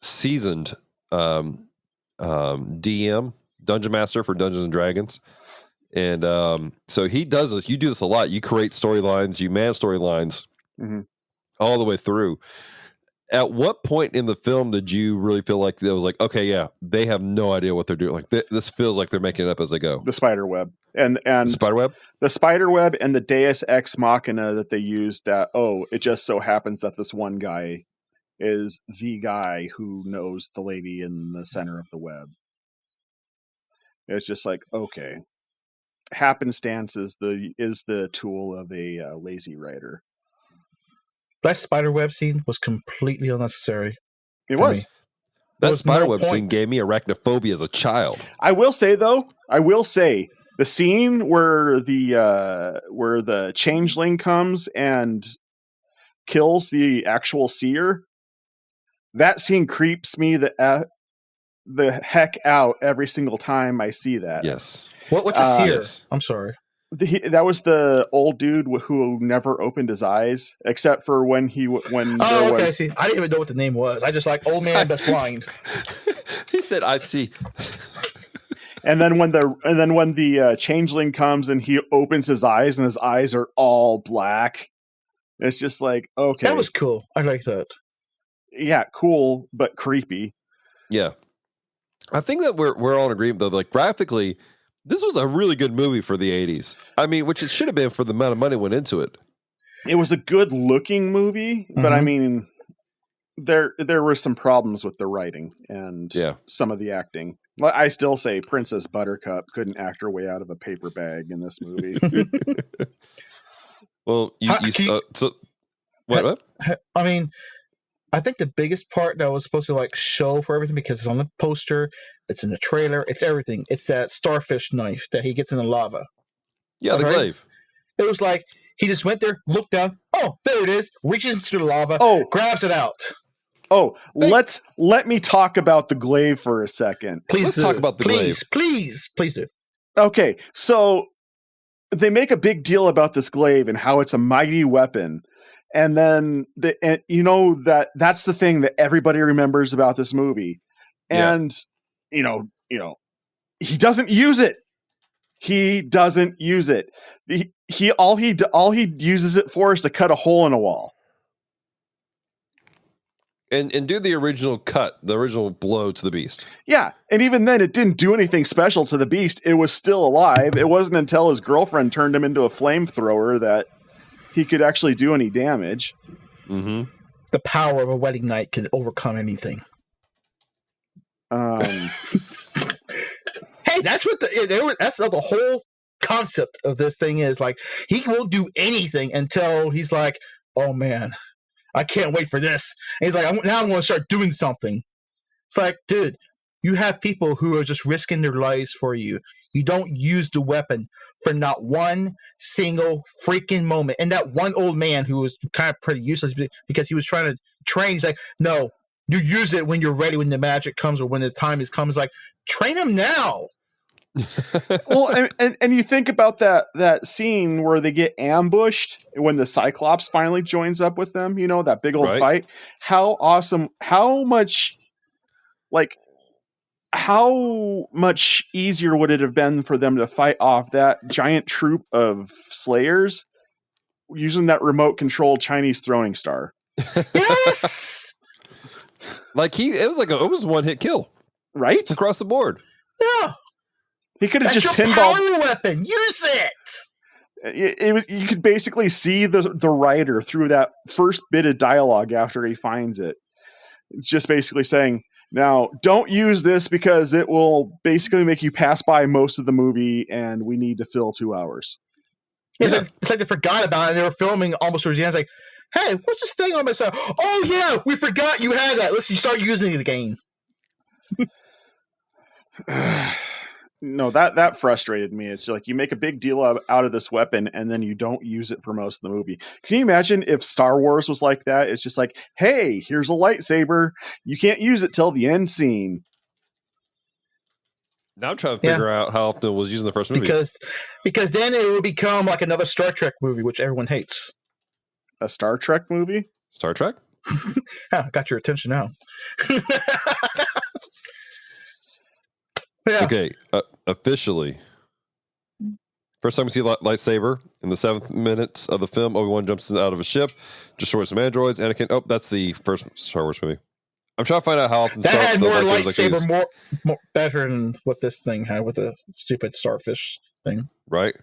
seasoned DM, Dungeon Master for Dungeons and Dragons, and so he does this. You do this a lot. You create storylines, you manage storylines all the way through. At what point in the film did you really feel like it was like, okay, yeah, they have no idea what they're doing? Like this feels like they're making it up as they go. The spider web and spider web, the spider web, and the Deus Ex Machina that they used. It just so happens that this one guy is the guy who knows the lady in the center of the web. It's just like, okay, happenstance is the tool of a lazy writer. That spiderweb scene was completely unnecessary. It was. That spiderweb scene gave me arachnophobia as a child. I will say, though, the scene where the changeling comes and kills the actual seer, that scene creeps me the heck out every single time I see that. Yes. What's a seer? Yes. I'm sorry. That was the old dude who never opened his eyes, except for when okay. See, I didn't even know what the name was. I just like old man that's blind. He said, "I see." And then when the changeling comes and he opens his eyes and his eyes are all black, it's just like, okay, that was cool. I like that. Yeah, cool but creepy. Yeah, I think that we're all in agreement though. Like graphically, this was a really good movie for the 80s. I mean, which it should have been for the amount of money went into it. It was a good looking movie, but I mean, there were some problems with the writing and some of the acting. I still say Princess Buttercup couldn't act her way out of a paper bag in this movie. Well, what? I mean, I think the biggest part that was supposed to like show for everything, because it's on the poster, it's in the trailer, it's everything. It's that starfish knife that he gets in the lava. Yeah, the glaive. It was like he just went there, looked down. Oh, there it is. Reaches into the lava. Oh, grabs it out. Oh, let me talk about the glaive for a second. Let's talk about the glaive. Please do. Okay, so they make a big deal about this glaive and how it's a mighty weapon. And then that's the thing that everybody remembers about this movie. And he doesn't use it. He doesn't use it. All he uses it for is to cut a hole in a wall. And do the original cut, the original blow to the beast. Yeah, and even then, it didn't do anything special to the beast. It was still alive. It wasn't until his girlfriend turned him into a flamethrower that he could actually do any damage. Mm-hmm. The power of a wedding night can overcome anything. Hey, that's what that's the whole concept of this thing is. Like, he won't do anything until he's like, oh man, I can't wait for this. And he's like, now I'm going to start doing something. It's like, dude, you have people who are just risking their lives for you. You don't use the weapon for not one single freaking moment. And that one old man who was kind of pretty useless because he was trying to train, he's like, no, you use it when you're ready, when the magic comes or when the time is comes. Like, train him now. Well, and you think about that scene where they get ambushed when the Cyclops finally joins up with them, that big old fight. How awesome, how much easier would it have been for them to fight off that giant troop of slayers using that remote controlled Chinese throwing star? Yes. It was one hit kill. Right? Across the board. Yeah. He could have just pinballed. Power weapon. Use it. You could basically see the writer through that first bit of dialogue after he finds it. It's just basically saying, now, don't use this because it will basically make you pass by most of the movie, and we need to fill 2 hours. It's like they forgot about it, and they were filming almost towards the end. It's like, hey, what's this thing on my side? Oh, yeah, we forgot you had that. Listen, you start using it again. No, that frustrated me. It's like you make a big deal out of this weapon and then you don't use it for most of the movie. Can you imagine if Star Wars was like that? It's just like, hey, here's a lightsaber. You can't use it till the end scene. Now I'm trying to figure out how often it was used in the first movie. Because then it would become like another Star Trek movie, which everyone hates. A Star Trek movie? Star Trek? Got your attention now. Yeah. Okay, officially. First time we see a lightsaber in the 7th minutes of the film. Obi-Wan jumps out of a ship, destroys some androids. Anakin. Oh, that's the first Star Wars movie. I'm trying to find out how often that had more lightsaber, more better than what this thing had with the stupid starfish thing. Right.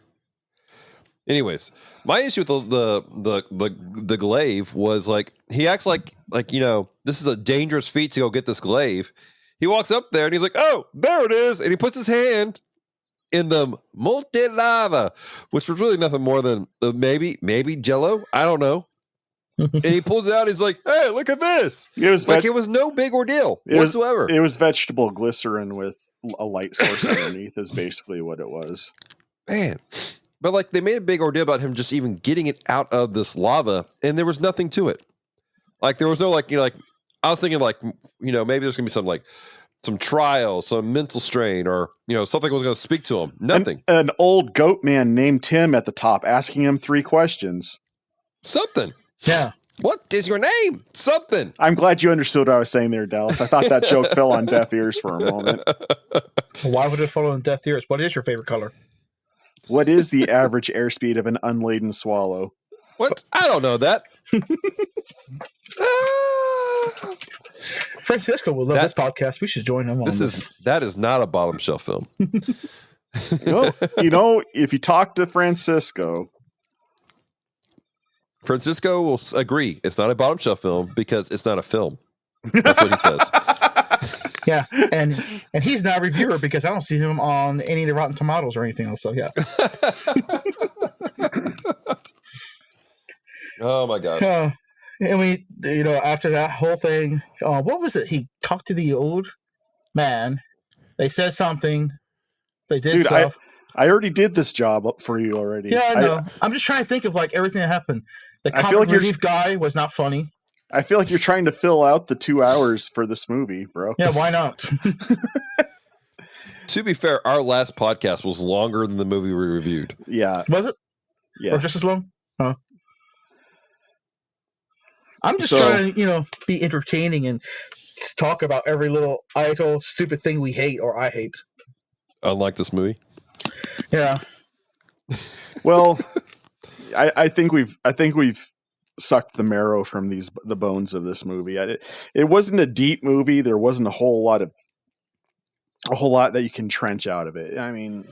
Anyways, my issue with the glaive was like he acts like this is a dangerous feat to go get this glaive. He walks up there and he's like, "Oh, there it is," and he puts his hand in the molten lava, which was really nothing more than maybe Jello. I don't know. And he pulls it out. And he's like, "Hey, look at this!" It was no big ordeal whatsoever. It was vegetable glycerin with a light source underneath. Is basically what it was. Man, but they made a big ordeal about him just even getting it out of this lava, and there was nothing to it. There was no I was thinking maybe there's gonna be some trial, some mental strain, or something was gonna speak to him. Nothing. An old goat man named Tim at the top asking him 3 questions. Something. Yeah. What is your name? Something. I'm glad you understood what I was saying there, Dallas. I thought that joke fell on deaf ears for a moment. Why would it fall on deaf ears? What is your favorite color? What is the average airspeed of an unladen swallow? What? I don't know that. Francisco will love this podcast. We should join him on this. That is not a bottom shelf film. If you talk to Francisco will agree it's not a bottom shelf film because it's not a film. That's what he says. Yeah, and he's not a reviewer because I don't see him on any of the Rotten Tomatoes or anything else. So yeah. Oh my gosh. And we, after that whole thing, what was it? He talked to the old man. They said something. They did stuff. I already did this job for you already. Yeah, I know. I'm just trying to think of everything that happened. The comic relief guy was not funny. I feel like you're trying to fill out the 2 hours for this movie, bro. Yeah, why not? To be fair, our last podcast was longer than the movie we reviewed. Yeah. Was it? Yes. Or just as long? Huh. I'm just So- trying to, be entertaining and talk about every little idle, stupid thing we hate or I hate. Unlike this movie. Yeah. Well, I think we've sucked the marrow from the bones of this movie. It wasn't a deep movie. There wasn't a whole lot that you can trench out of it. I mean,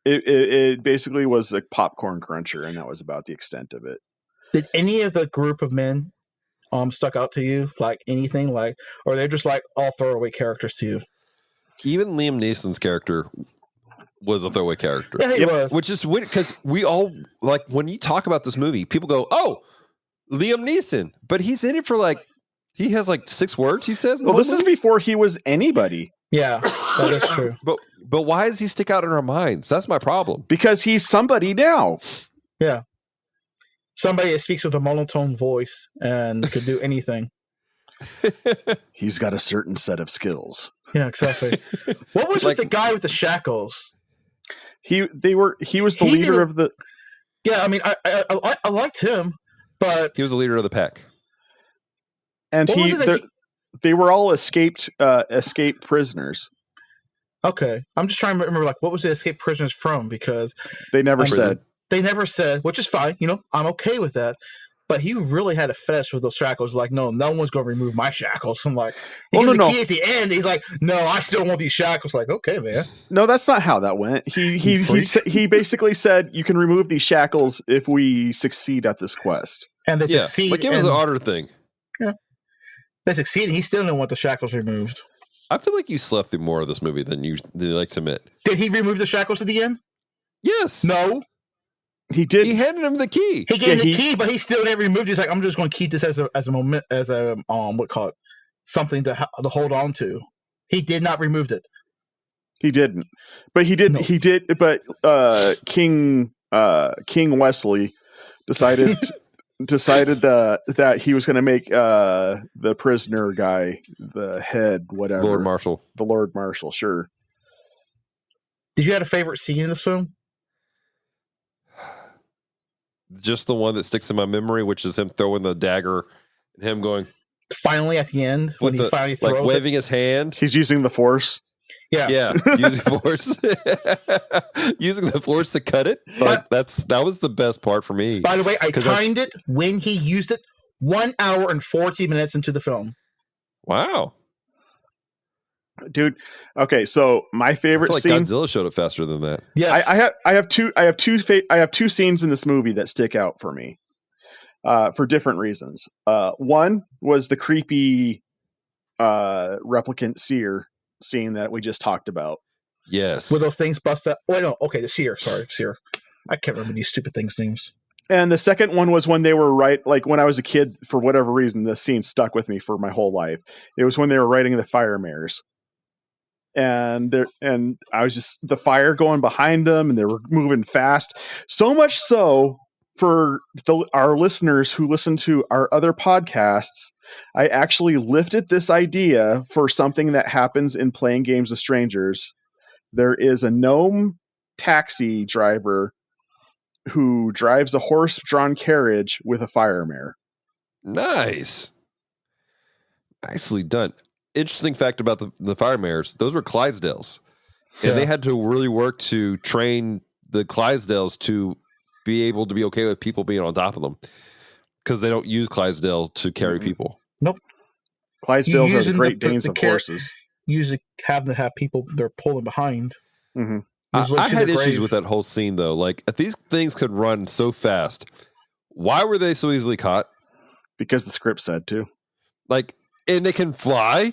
it basically was a popcorn cruncher, and that was about the extent of it. Did any of the group of men stuck out to you? Like anything? Like, or they're just like all throwaway characters to you? Even Liam Neeson's character was a throwaway character. Yeah, he was. Which is weird because we all, like, when you talk about this movie, people go, oh, Liam Neeson. But he's in it for he has 6 words, he says. Well, this is before he was anybody. Yeah, that is true. But why does he stick out in our minds? That's my problem. Because he's somebody now. Yeah. Somebody that speaks with a monotone voice and could do anything. He's got a certain set of skills. Yeah, exactly. What was with the guy with the shackles? He was the leader of the. Yeah, I mean, I liked him, but He was the leader of the pack. And What was it that they were all escaped prisoners. okay. I'm just trying to remember, what was the escaped prisoners from? Because They never Prison. said. they never said, which is fine. I'm okay with that. But he really had a fetish with those shackles. Like, no one's going to remove my shackles. I'm like, he gave the key at the end. He's like, no, I still want these shackles. Like, okay, man. No, that's not how that went. He basically said, you can remove these shackles if we succeed at this quest. And they Yeah, succeed. it was an honor thing. They succeed, and he still didn't want the shackles removed. I feel like you slept through more of this movie than you like to admit. Did he remove the shackles at the end? Yes. No. He did. He handed him the key. He gave him the key, but he still didn't remove it. He's like, I'm just going to keep this as a moment, something to hold on to. He did not remove it. He didn't. But he did. No. He did. But King Wesley decided that he was going to make the prisoner guy the head, whatever. Lord Marshal. The Lord Marshal, sure. Did you have a favorite scene in this film? Just the one that sticks in my memory, which is him throwing the dagger and him going Finally, at the end, when he finally throws waving his hand. He's using the Force. Yeah. Yeah, using force, using the force to cut it. Like, that was the best part for me. By the way, I 'Cause timed it when he used it 1 hour and 40 minutes into the film. Wow, Dude. Okay, so my I favorite feel like scene. Godzilla showed it faster than that. Yes. I have two scenes in this movie that stick out for me, for different reasons. One was the creepy replicant seer scene that we just talked about. Yes, Were those things bust up? Oh, no. Okay, the seer. Sorry, seer. I can't remember these stupid things' names. And the second one was when they were when I was a kid, for whatever reason, this scene stuck with me for my whole life. It was when they were writing the fire mares. And I was just the fire going behind them, and they were moving fast. So much so for our listeners who listen to our other podcasts, I actually lifted this idea for something that happens in Playing Games with Strangers. There is a gnome taxi driver who drives a horse-drawn carriage with a fire mare. nice, nicely done. Interesting fact about the fire mares: those were Clydesdales, and they had to really work to train the Clydesdales to be able to be okay with people being on top of them, because they don't use Clydesdale to carry people. Nope. Clydesdales are the Using Great the Danes of horses. Usually having to have people they're pulling behind. Mm-hmm. I had issues with that whole scene though. Like, if these things could run so fast, why were they so easily caught? Because the script said to. Like, and they can fly.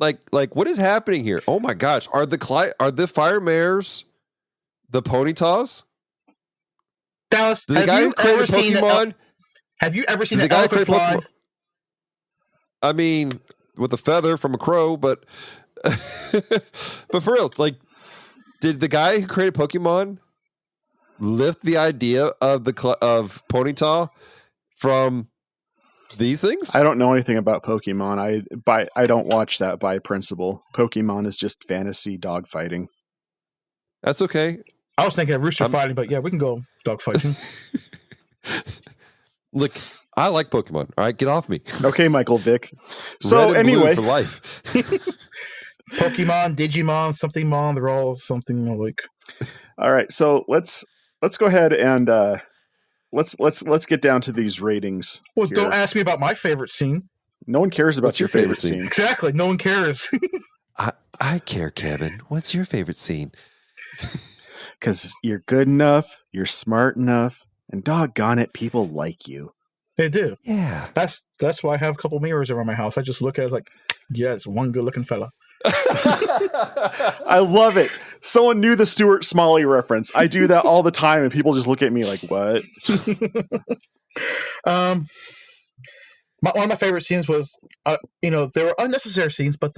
Like what is happening here? Oh my gosh, are the fire mares the ponytaws? Dallas, The have guy you who created ever seen Pokemon? have you ever seen The an guy who elephant created fly? Pokemon? I mean, with a feather from a crow, but but for real, like, did the guy who created Pokemon lift the idea of of Ponyta from these things? I don't know anything about Pokemon. I don't watch that by principle. Pokemon is just fantasy dogfighting. That's okay. I was thinking of rooster fighting, but yeah, we can go dog fighting. Look, I like Pokemon. All right, get off me. Okay, Michael Vick. So Red and blue anyway, for life. Pokemon, Digimon, something Mon, they're all something like. All right, so let's go ahead and let's get down to these ratings. Well, here. don't ask me about my favorite scene. No one cares about What's your favorite scene. Exactly, no one cares. I care, Kevin. What's your favorite scene? Because you're good enough, you're smart enough, and doggone it, people like you. They do. Yeah. That's why I have a couple mirrors around my house. I just look at it as like, yes, one good looking fella. I love it. Someone knew the Stuart Smalley reference. I do that all the time, and people just look at me like, what? One of my favorite scenes was, there were unnecessary scenes, but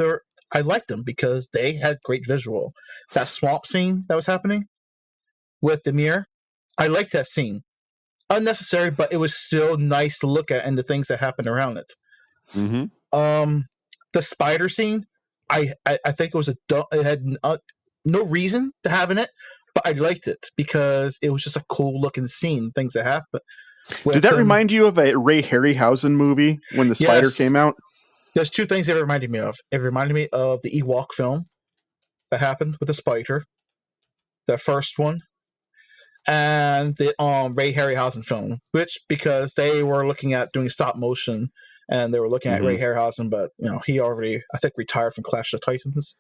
I liked them because they had great visual. That swamp scene that was happening with the mirror, I liked that scene. Unnecessary, but it was still nice to look at and the things that happened around it. Mm-hmm. The spider scene, I think it had no reason to have in it, but I liked it because it was just a cool looking scene. Things that happened. Did that remind you of a Ray Harryhausen movie when the spider came out? There's two things it reminded me of. It reminded me of the Ewok film that happened with the spider, the first one, and the Ray Harryhausen film, because they were looking at doing stop motion and they were looking at Ray Harryhausen, but he already, I think, retired from Clash of the Titans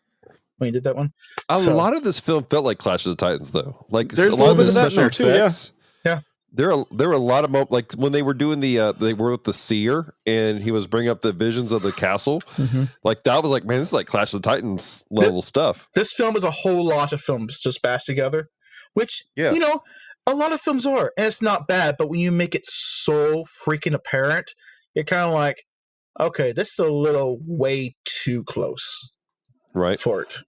when he did that one. A lot of this film felt like Clash of the Titans, though. Like there's a lot of the that special too, effects. Yeah. There were a lot of like when they were doing they were with the seer and he was bringing up the visions of the castle. Like that was like, man, this is like Clash of the Titans level stuff. This film is a whole lot of films just bashed together, which a lot of films are, and it's not bad. But when you make it so freaking apparent, you're kind of like, okay, this is a little way too close, right, for it.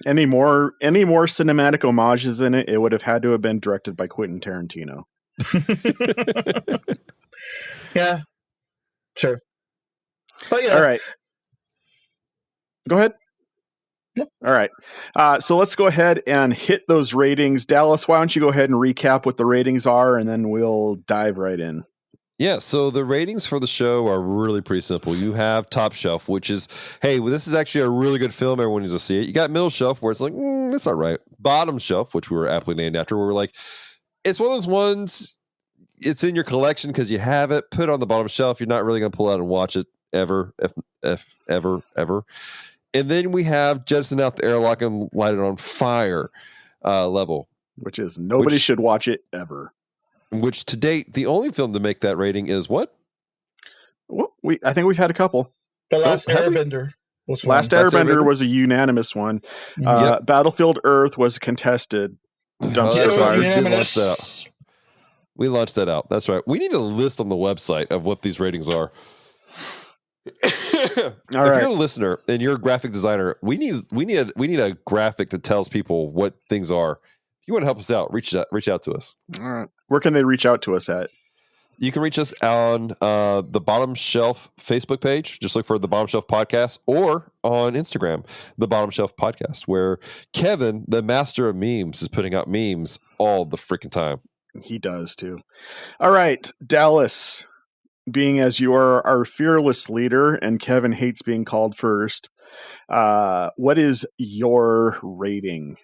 Any more cinematic homages in it, it would have had to have been directed by Quentin Tarantino. Yeah, sure. But yeah, all right. Go ahead. Yeah. All right. So let's go ahead and hit those ratings. Dallas, why don't you go ahead and recap what the ratings are, and then we'll dive right in. Yeah, so the ratings for the show are really pretty simple. You have Top Shelf, which is, hey, well, this is actually a really good film. Everyone needs to see it. You got Middle Shelf, where it's like, that's all right. Bottom Shelf, which we were aptly named after, where we're like, it's one of those ones, it's in your collection because you have it. Put it on the bottom shelf. You're not really going to pull out and watch it ever, if ever. And then we have jettison out the airlock and light it on fire level. Which is nobody should watch it ever. Which to date, the only film to make that rating is what? Well, I think we've had a couple. The Last Airbender was one. Last Airbender was a unanimous one. Yep. Battlefield Earth was contested. Dumpster fire. We launched that out. That's right. We need a list on the website of what these ratings are. If you're a listener and you're a graphic designer, we need a graphic that tells people what things are. If you want to help us out, reach out to us. All right. Where can they reach out to us at? You can reach us on the Bottom Shelf Facebook page. Just look for the Bottom Shelf Podcast, or on Instagram, the Bottom Shelf Podcast, where Kevin, the master of memes, is putting out memes all the freaking time. He does too. All right, Dallas, being as you are our fearless leader and Kevin hates being called first, what is your rating?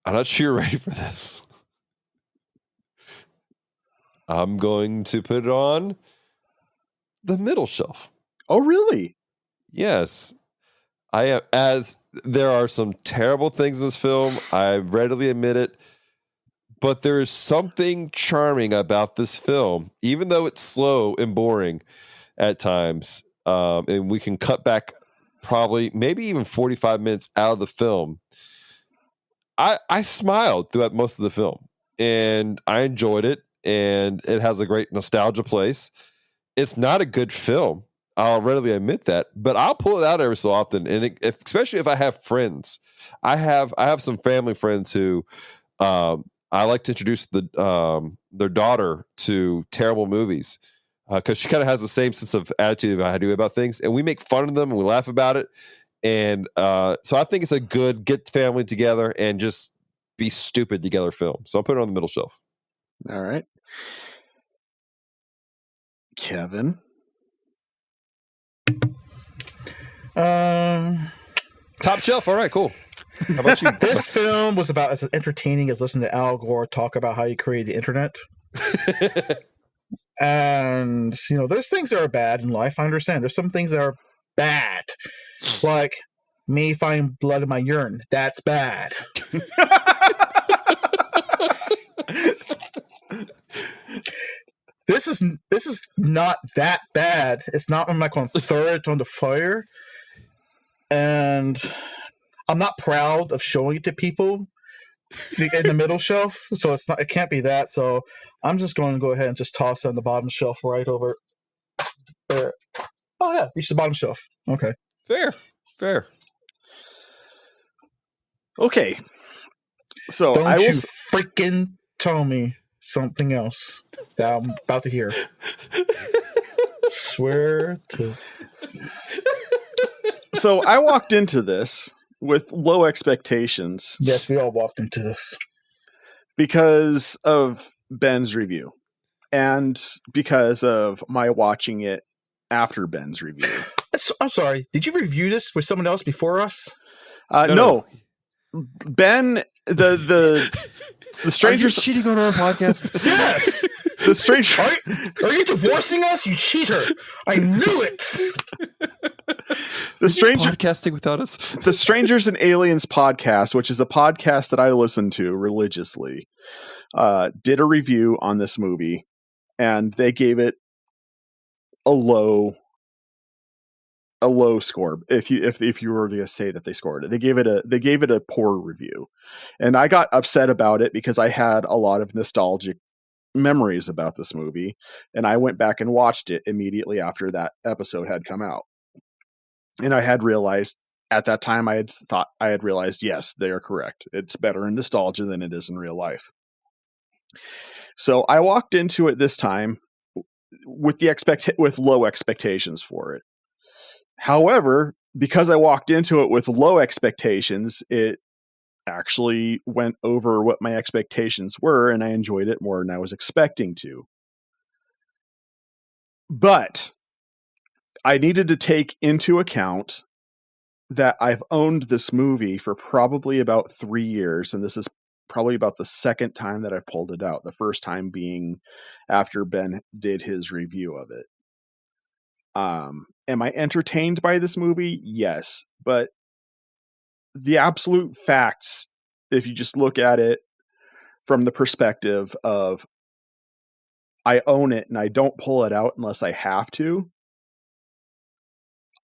I'm not sure you're ready for this. I'm going to put it on the middle shelf. Oh, really? Yes. I am, as there are some terrible things in this film. I readily admit it. But there is something charming about this film, even though it's slow and boring at times. And we can cut back probably maybe even 45 minutes out of the film. I smiled throughout most of the film, and I enjoyed it, and it has a great nostalgia place. It's not a good film. I'll readily admit that, but I'll pull it out every so often, and especially if I have friends. I have some family friends who I I like to introduce their daughter to terrible movies because she kind of has the same sense of attitude I do about things, and we make fun of them and we laugh about it. And so I think it's a good get family together and just be stupid together film. So I'll put it on the middle shelf. All right. Kevin. Top shelf. All right, cool. How about you? This film was about as entertaining as listening to Al Gore talk about how he created the internet. And, there's things that are bad in life. I understand. There's some things that are bad. Like me finding blood in my urine. That's bad. This is not that bad. It's not. I'm not going to throw it on the fire. And I'm not proud of showing it to people in the middle shelf, so it can't be that. So I'm just going to go ahead and just toss it on the bottom shelf right over there. Oh yeah, reach the bottom shelf. Okay, fair. Okay, so don't I will freaking tell me something else that I'm about to hear. Swear to. So I walked into this with low expectations. Yes, we all walked into this. Because of Ben's review. And because of my watching it after Ben's review. I'm sorry. Did you review this with someone else before us? No. Ben, the strangers... Are you cheating on our podcast? Yes! The stranger... Are you divorcing us, you cheater? I knew it! The stranger podcasting without us. The Strangers and Aliens podcast, which is a podcast that I listen to religiously, did a review on this movie, and they gave it a low score. If you were to say that they scored it, they gave it a poor review, and I got upset about it because I had a lot of nostalgic memories about this movie, and I went back and watched it immediately after that episode had come out. And I had realized at that time, I had realized, yes, they are correct. It's better in nostalgia than it is in real life. So I walked into it this time with with low expectations for it. However, because I walked into it with low expectations, it actually went over what my expectations were, and I enjoyed it more than I was expecting to. But I needed to take into account that I've owned this movie for probably about 3 years, and this is probably about the second time that I've pulled it out. The first time being after Ben did his review of it. Am I entertained by this movie? Yes, but the absolute facts, if you just look at it from the perspective of I own it and I don't pull it out unless I have to,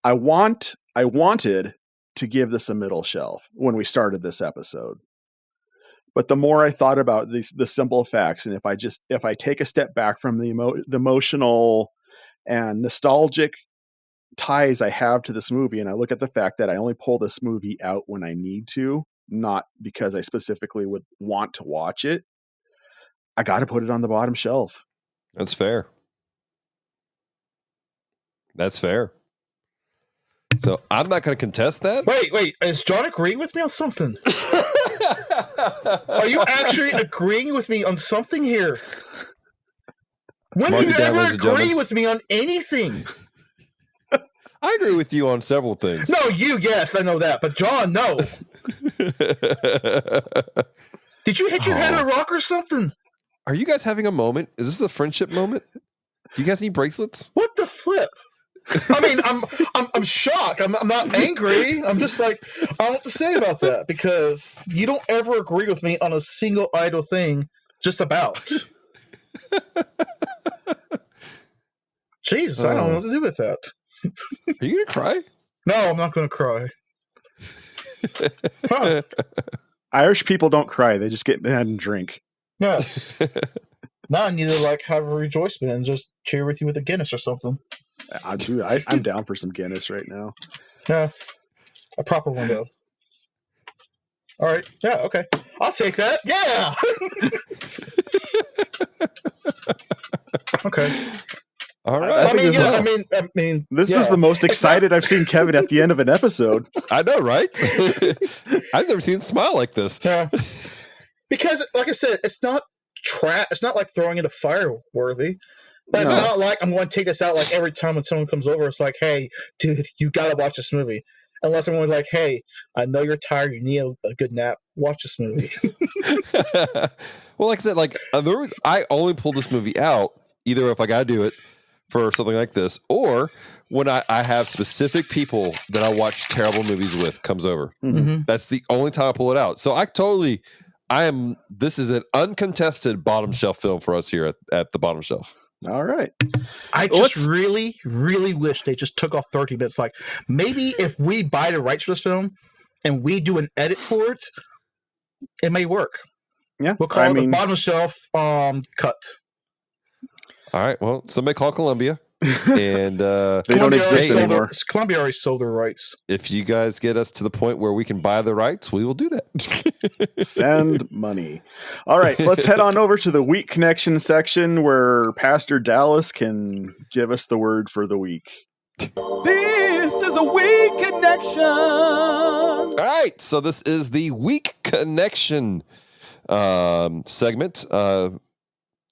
I wanted to give this a middle shelf when we started this episode. But the more I thought about the simple facts, and if I take a step back from the emotional and nostalgic ties I have to this movie, and I look at the fact that I only pull this movie out when I need to, not because I specifically would want to watch it, I got to put it on the bottom shelf. That's fair. So I'm not going to contest that. Wait. Is John agreeing with me on something? Are you actually agreeing with me on something here? When do you ever agree with me on anything? I agree with you on several things. No, yes, I know that. But John, no. Did you hit your head on a rock or something? Are you guys having a moment? Is this a friendship moment? Do you guys need bracelets? What the flip? I mean, I'm shocked. I'm not angry. I'm just like, I don't know what to say about that because you don't ever agree with me on a single idle thing. Just about. Jesus, I don't know what to do with that. Are you gonna cry? No, I'm not gonna cry. Huh. Irish people don't cry; they just get mad and drink. Yes. Now I need to have a rejoicement and just cheer with you with a Guinness or something. I'm down for some Guinness right now. Yeah, a proper one though. All right. Yeah. Okay. I'll take that. Yeah. Okay. All right. I think I mean, this yeah. is the most excited I've seen Kevin at the end of an episode. I know, right? I've never seen him smile like this. Yeah. Because, like I said, it's not It's not like throwing it a fire worthy. But it's not like I'm going to take this out like every time when someone comes over. It's like, hey, dude, you got to watch this movie. Unless I'm like, hey, I know you're tired. You need a good nap. Watch this movie. Well, like I said, I only pull this movie out either if I got to do it for something like this, or when I have specific people that I watch terrible movies with comes over. Mm-hmm. That's the only time I pull it out. So this is an uncontested bottom shelf film for us here at the bottom shelf. All right. I just really, really wish they just took off 30 minutes. Like, maybe if we buy the rights for this film and we do an edit for it, it may work. Yeah. We'll call it the bottom shelf cut. All right. Well, somebody call Columbia. And they don't exist anymore. Columbia already sold their rights. If you guys get us to the point where we can buy the rights, we will do that. Send money. All right, let's head on over to the week connection section where Pastor Dallas can give us the word for the week. This is a week connection. All right, so this is the week connection segment.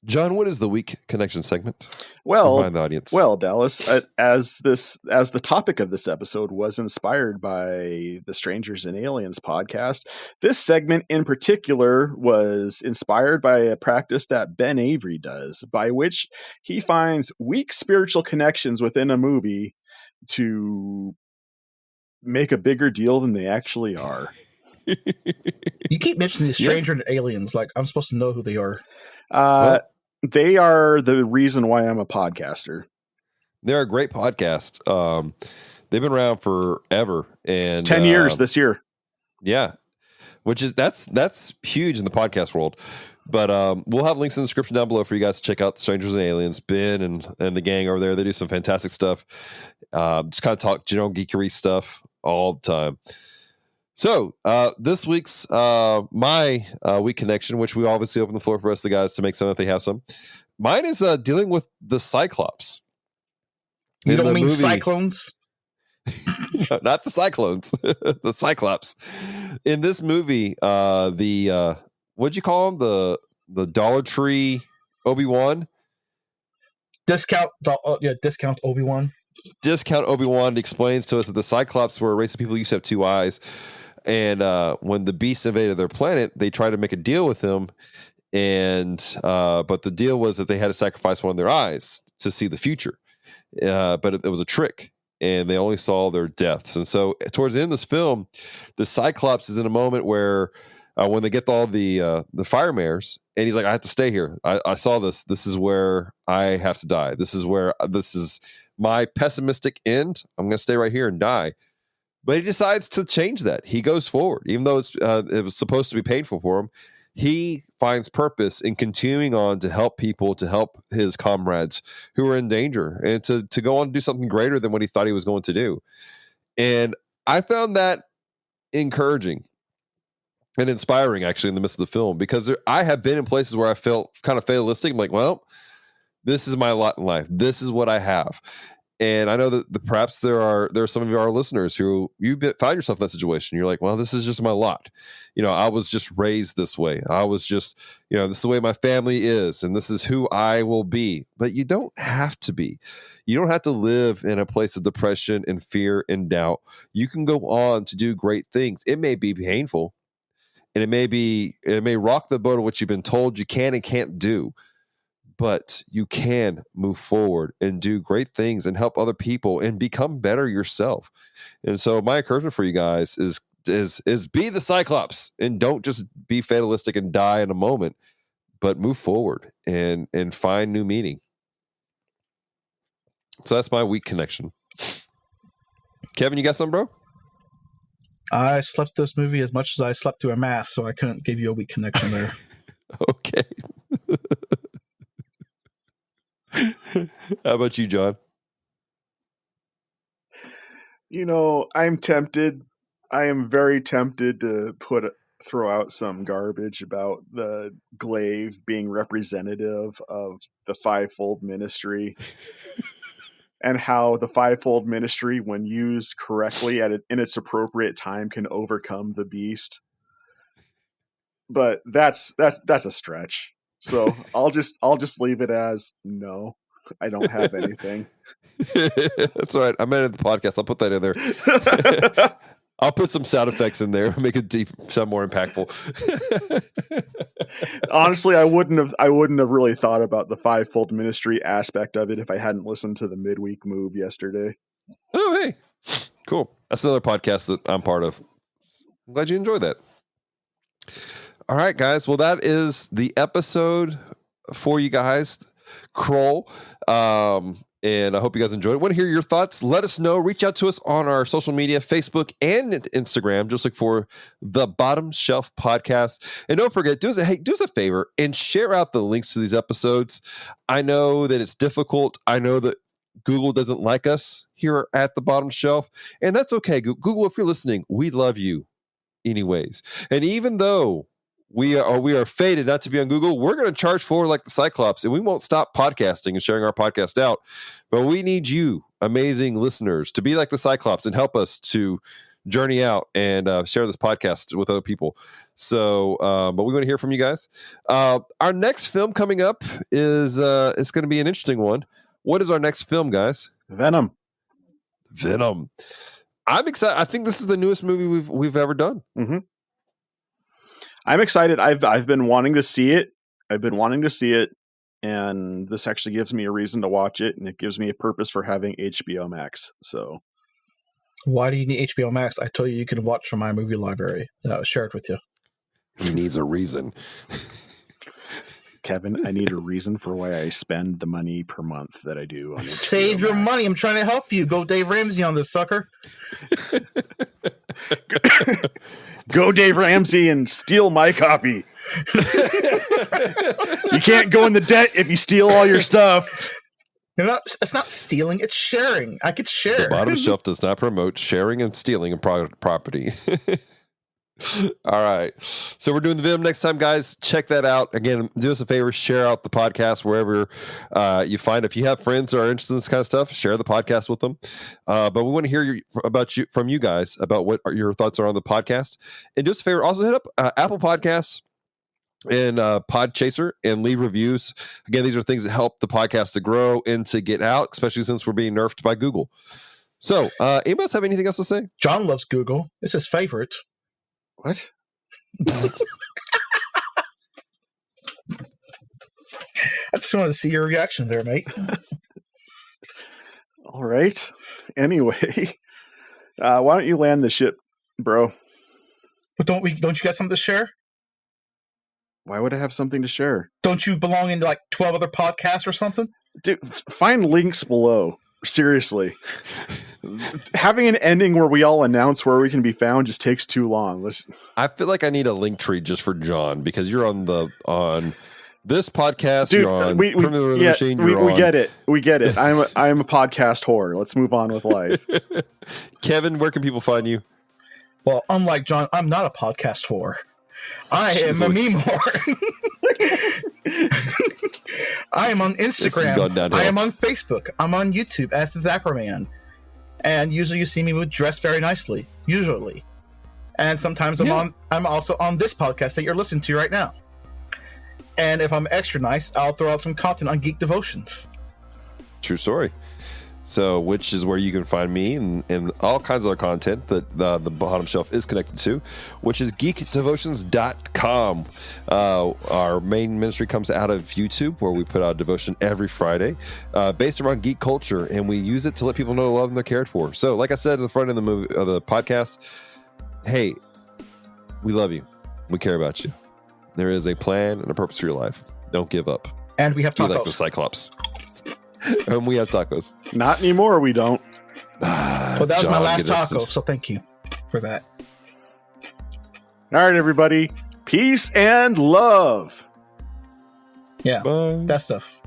John, what is the week connection segment? Well, remind the audience. Well, Dallas, as the topic of this episode was inspired by the Strangers and Aliens podcast, this segment in particular was inspired by a practice that Ben Avery does, by which he finds weak spiritual connections within a movie to make a bigger deal than they actually are. You keep mentioning the Stranger and Aliens, like I'm supposed to know who they are. They are the reason why I'm a podcaster. They're a great podcast. They've been around forever, and 10 years this year. Yeah, which is that's huge in the podcast world. But we'll have links in the description down below for you guys to check out the Strangers and Aliens. Ben and the gang over there, they do some fantastic stuff. Just kind of talk general geekery stuff all the time. So this week's my week connection, which we obviously open the floor for us, the guys, to make some if they have some. Mine is dealing with the Cyclops. You don't mean cyclones? No, not the Cyclones, the Cyclops. In this movie, what'd you call him? The Dollar Tree Obi-Wan? Discount Obi-Wan. Discount Obi-Wan explains to us that the Cyclops were a race of people who used to have two eyes. And when the beasts invaded their planet, they tried to make a deal with them. And but the deal was that they had to sacrifice one of their eyes to see the future. But it was a trick. And they only saw their deaths. And so towards the end of this film, the Cyclops is in a moment where when they get all the fire mares, and he's like, I have to stay here. I saw this. This is where I have to die. This is my pessimistic end. I'm going to stay right here and die. But he decides to change that. He goes forward. Even though it was supposed to be painful for him, he finds purpose in continuing on to help people, to help his comrades who are in danger, and to go on to do something greater than what he thought he was going to do. And I found that encouraging and inspiring, actually, in the midst of the film, because I have been in places where I felt kind of fatalistic. I'm like, well, this is my lot in life. This is what I have. And I know that perhaps there are some of our listeners who found yourself in that situation. You're like, well, this is just my lot. I was just raised this way. I was just, this is the way my family is, and this is who I will be. But you don't have to be. You don't have to live in a place of depression and fear and doubt. You can go on to do great things. It may be painful, and it may rock the boat of what you've been told you can and can't do. But you can move forward and do great things and help other people and become better yourself. And so my encouragement for you guys is be the Cyclops, and don't just be fatalistic and die in a moment, but move forward and find new meaning. So that's my week connection. Kevin, you got something, bro? I slept through this movie as much as I slept through a mass, so I couldn't give you a weak connection there. Okay. How about you, John? I'm tempted. I am very tempted to put throw out some garbage about the glaive being representative of the fivefold ministry and how the fivefold ministry, when used correctly in its appropriate time, can overcome the beast. But that's a stretch. So I'll just leave it as no. I don't have anything. That's all right. I'm editing the podcast. I'll put that in there. I'll put some sound effects in there, make it sound more impactful. Honestly, I wouldn't have really thought about the fivefold ministry aspect of it if I hadn't listened to the midweek move yesterday. Oh, hey, cool. That's another podcast that I'm part of. I'm glad you enjoyed that. All right, guys. Well, that is the episode for you guys. Krull. And I hope you guys enjoyed it. Want to hear your thoughts? Let us know. Reach out to us on our social media, Facebook and Instagram. Just look for the Bottom Shelf Podcast. And don't forget, do us a favor and share out the links to these episodes. I know that it's difficult. I know that Google doesn't like us here at the Bottom Shelf. And that's okay. Google, if you're listening, we love you anyways. And even though we are fated not to be on Google, we're going to charge for like the Cyclops, and we won't stop podcasting and sharing our podcast out. But we need you, amazing listeners, to be like the Cyclops and help us to journey out and share this podcast with other people. So, but we want to hear from you guys. Our next film coming up is it's going to be an interesting one. What is our next film, guys? Venom. I'm excited. I think this is the newest movie we've ever done. Mm-hmm. I'm excited. I've been wanting to see it. And this actually gives me a reason to watch it, and it gives me a purpose for having HBO Max. So, why do you need HBO Max? I told you can watch from my movie library that I shared with you. He needs a reason. Kevin, I need a reason for why I spend the money per month that I do on HBO Save your Max. money. I'm trying to help you. Go Dave Ramsey on this sucker. Go Dave Ramsey and steal my copy. You can't go into debt if you steal all your stuff. It's not stealing, it's sharing. I could share. The Bottom Shelf does not promote sharing and stealing of property. All right. So we're doing the Venom next time, guys. Check that out. Again, do us a favor, share out the podcast wherever you find. If you have friends that are interested in this kind of stuff, share the podcast with them. But we want to hear from you guys about what your thoughts are on the podcast. And do us a favor, also hit up Apple Podcasts and Podchaser and leave reviews. Again, these are things that help the podcast to grow and to get out, especially since we're being nerfed by Google. So, anybody else have anything else to say? John loves Google. It's his favorite. What? I just wanted to see your reaction there, mate. All right. Anyway, why don't you land the ship, bro? But don't you got something to share? Why would I have something to share? Don't you belong in like 12 other podcasts or something? Dude, find links below. Seriously. Having an ending where we all announce where we can be found just takes too long. I feel like I need a link tree just for John, because you're on this podcast. Dude, you're on we Machine. We get it. We get it. I'm a podcast whore. Let's move on with life. Kevin, where can people find you? Well, unlike John, I'm not a podcast whore. I am a meme whore. I am on Instagram. I am on Facebook. I'm on YouTube as the Zapper Man. And usually you see me dressed very nicely. Usually. And sometimes I'm also on this podcast that you're listening to right now. And if I'm extra nice, I'll throw out some content on Geek Devotions. True story. So, which is where you can find me and all kinds of other content that the Bottom Shelf is connected to, which is geekdevotions.com. Our main ministry comes out of YouTube, where we put out a devotion every Friday based around geek culture, and we use it to let people know the love and they're cared for. So, like I said in the front of the podcast, hey, we love you. We care about you. There is a plan and a purpose for your life. Don't give up. And we have tacos. Be like the Cyclops. And we have tacos. Not anymore, we don't. Well, that was my last taco, so thank you for that. All right, everybody. Peace and love. Yeah, Bye. that stuff.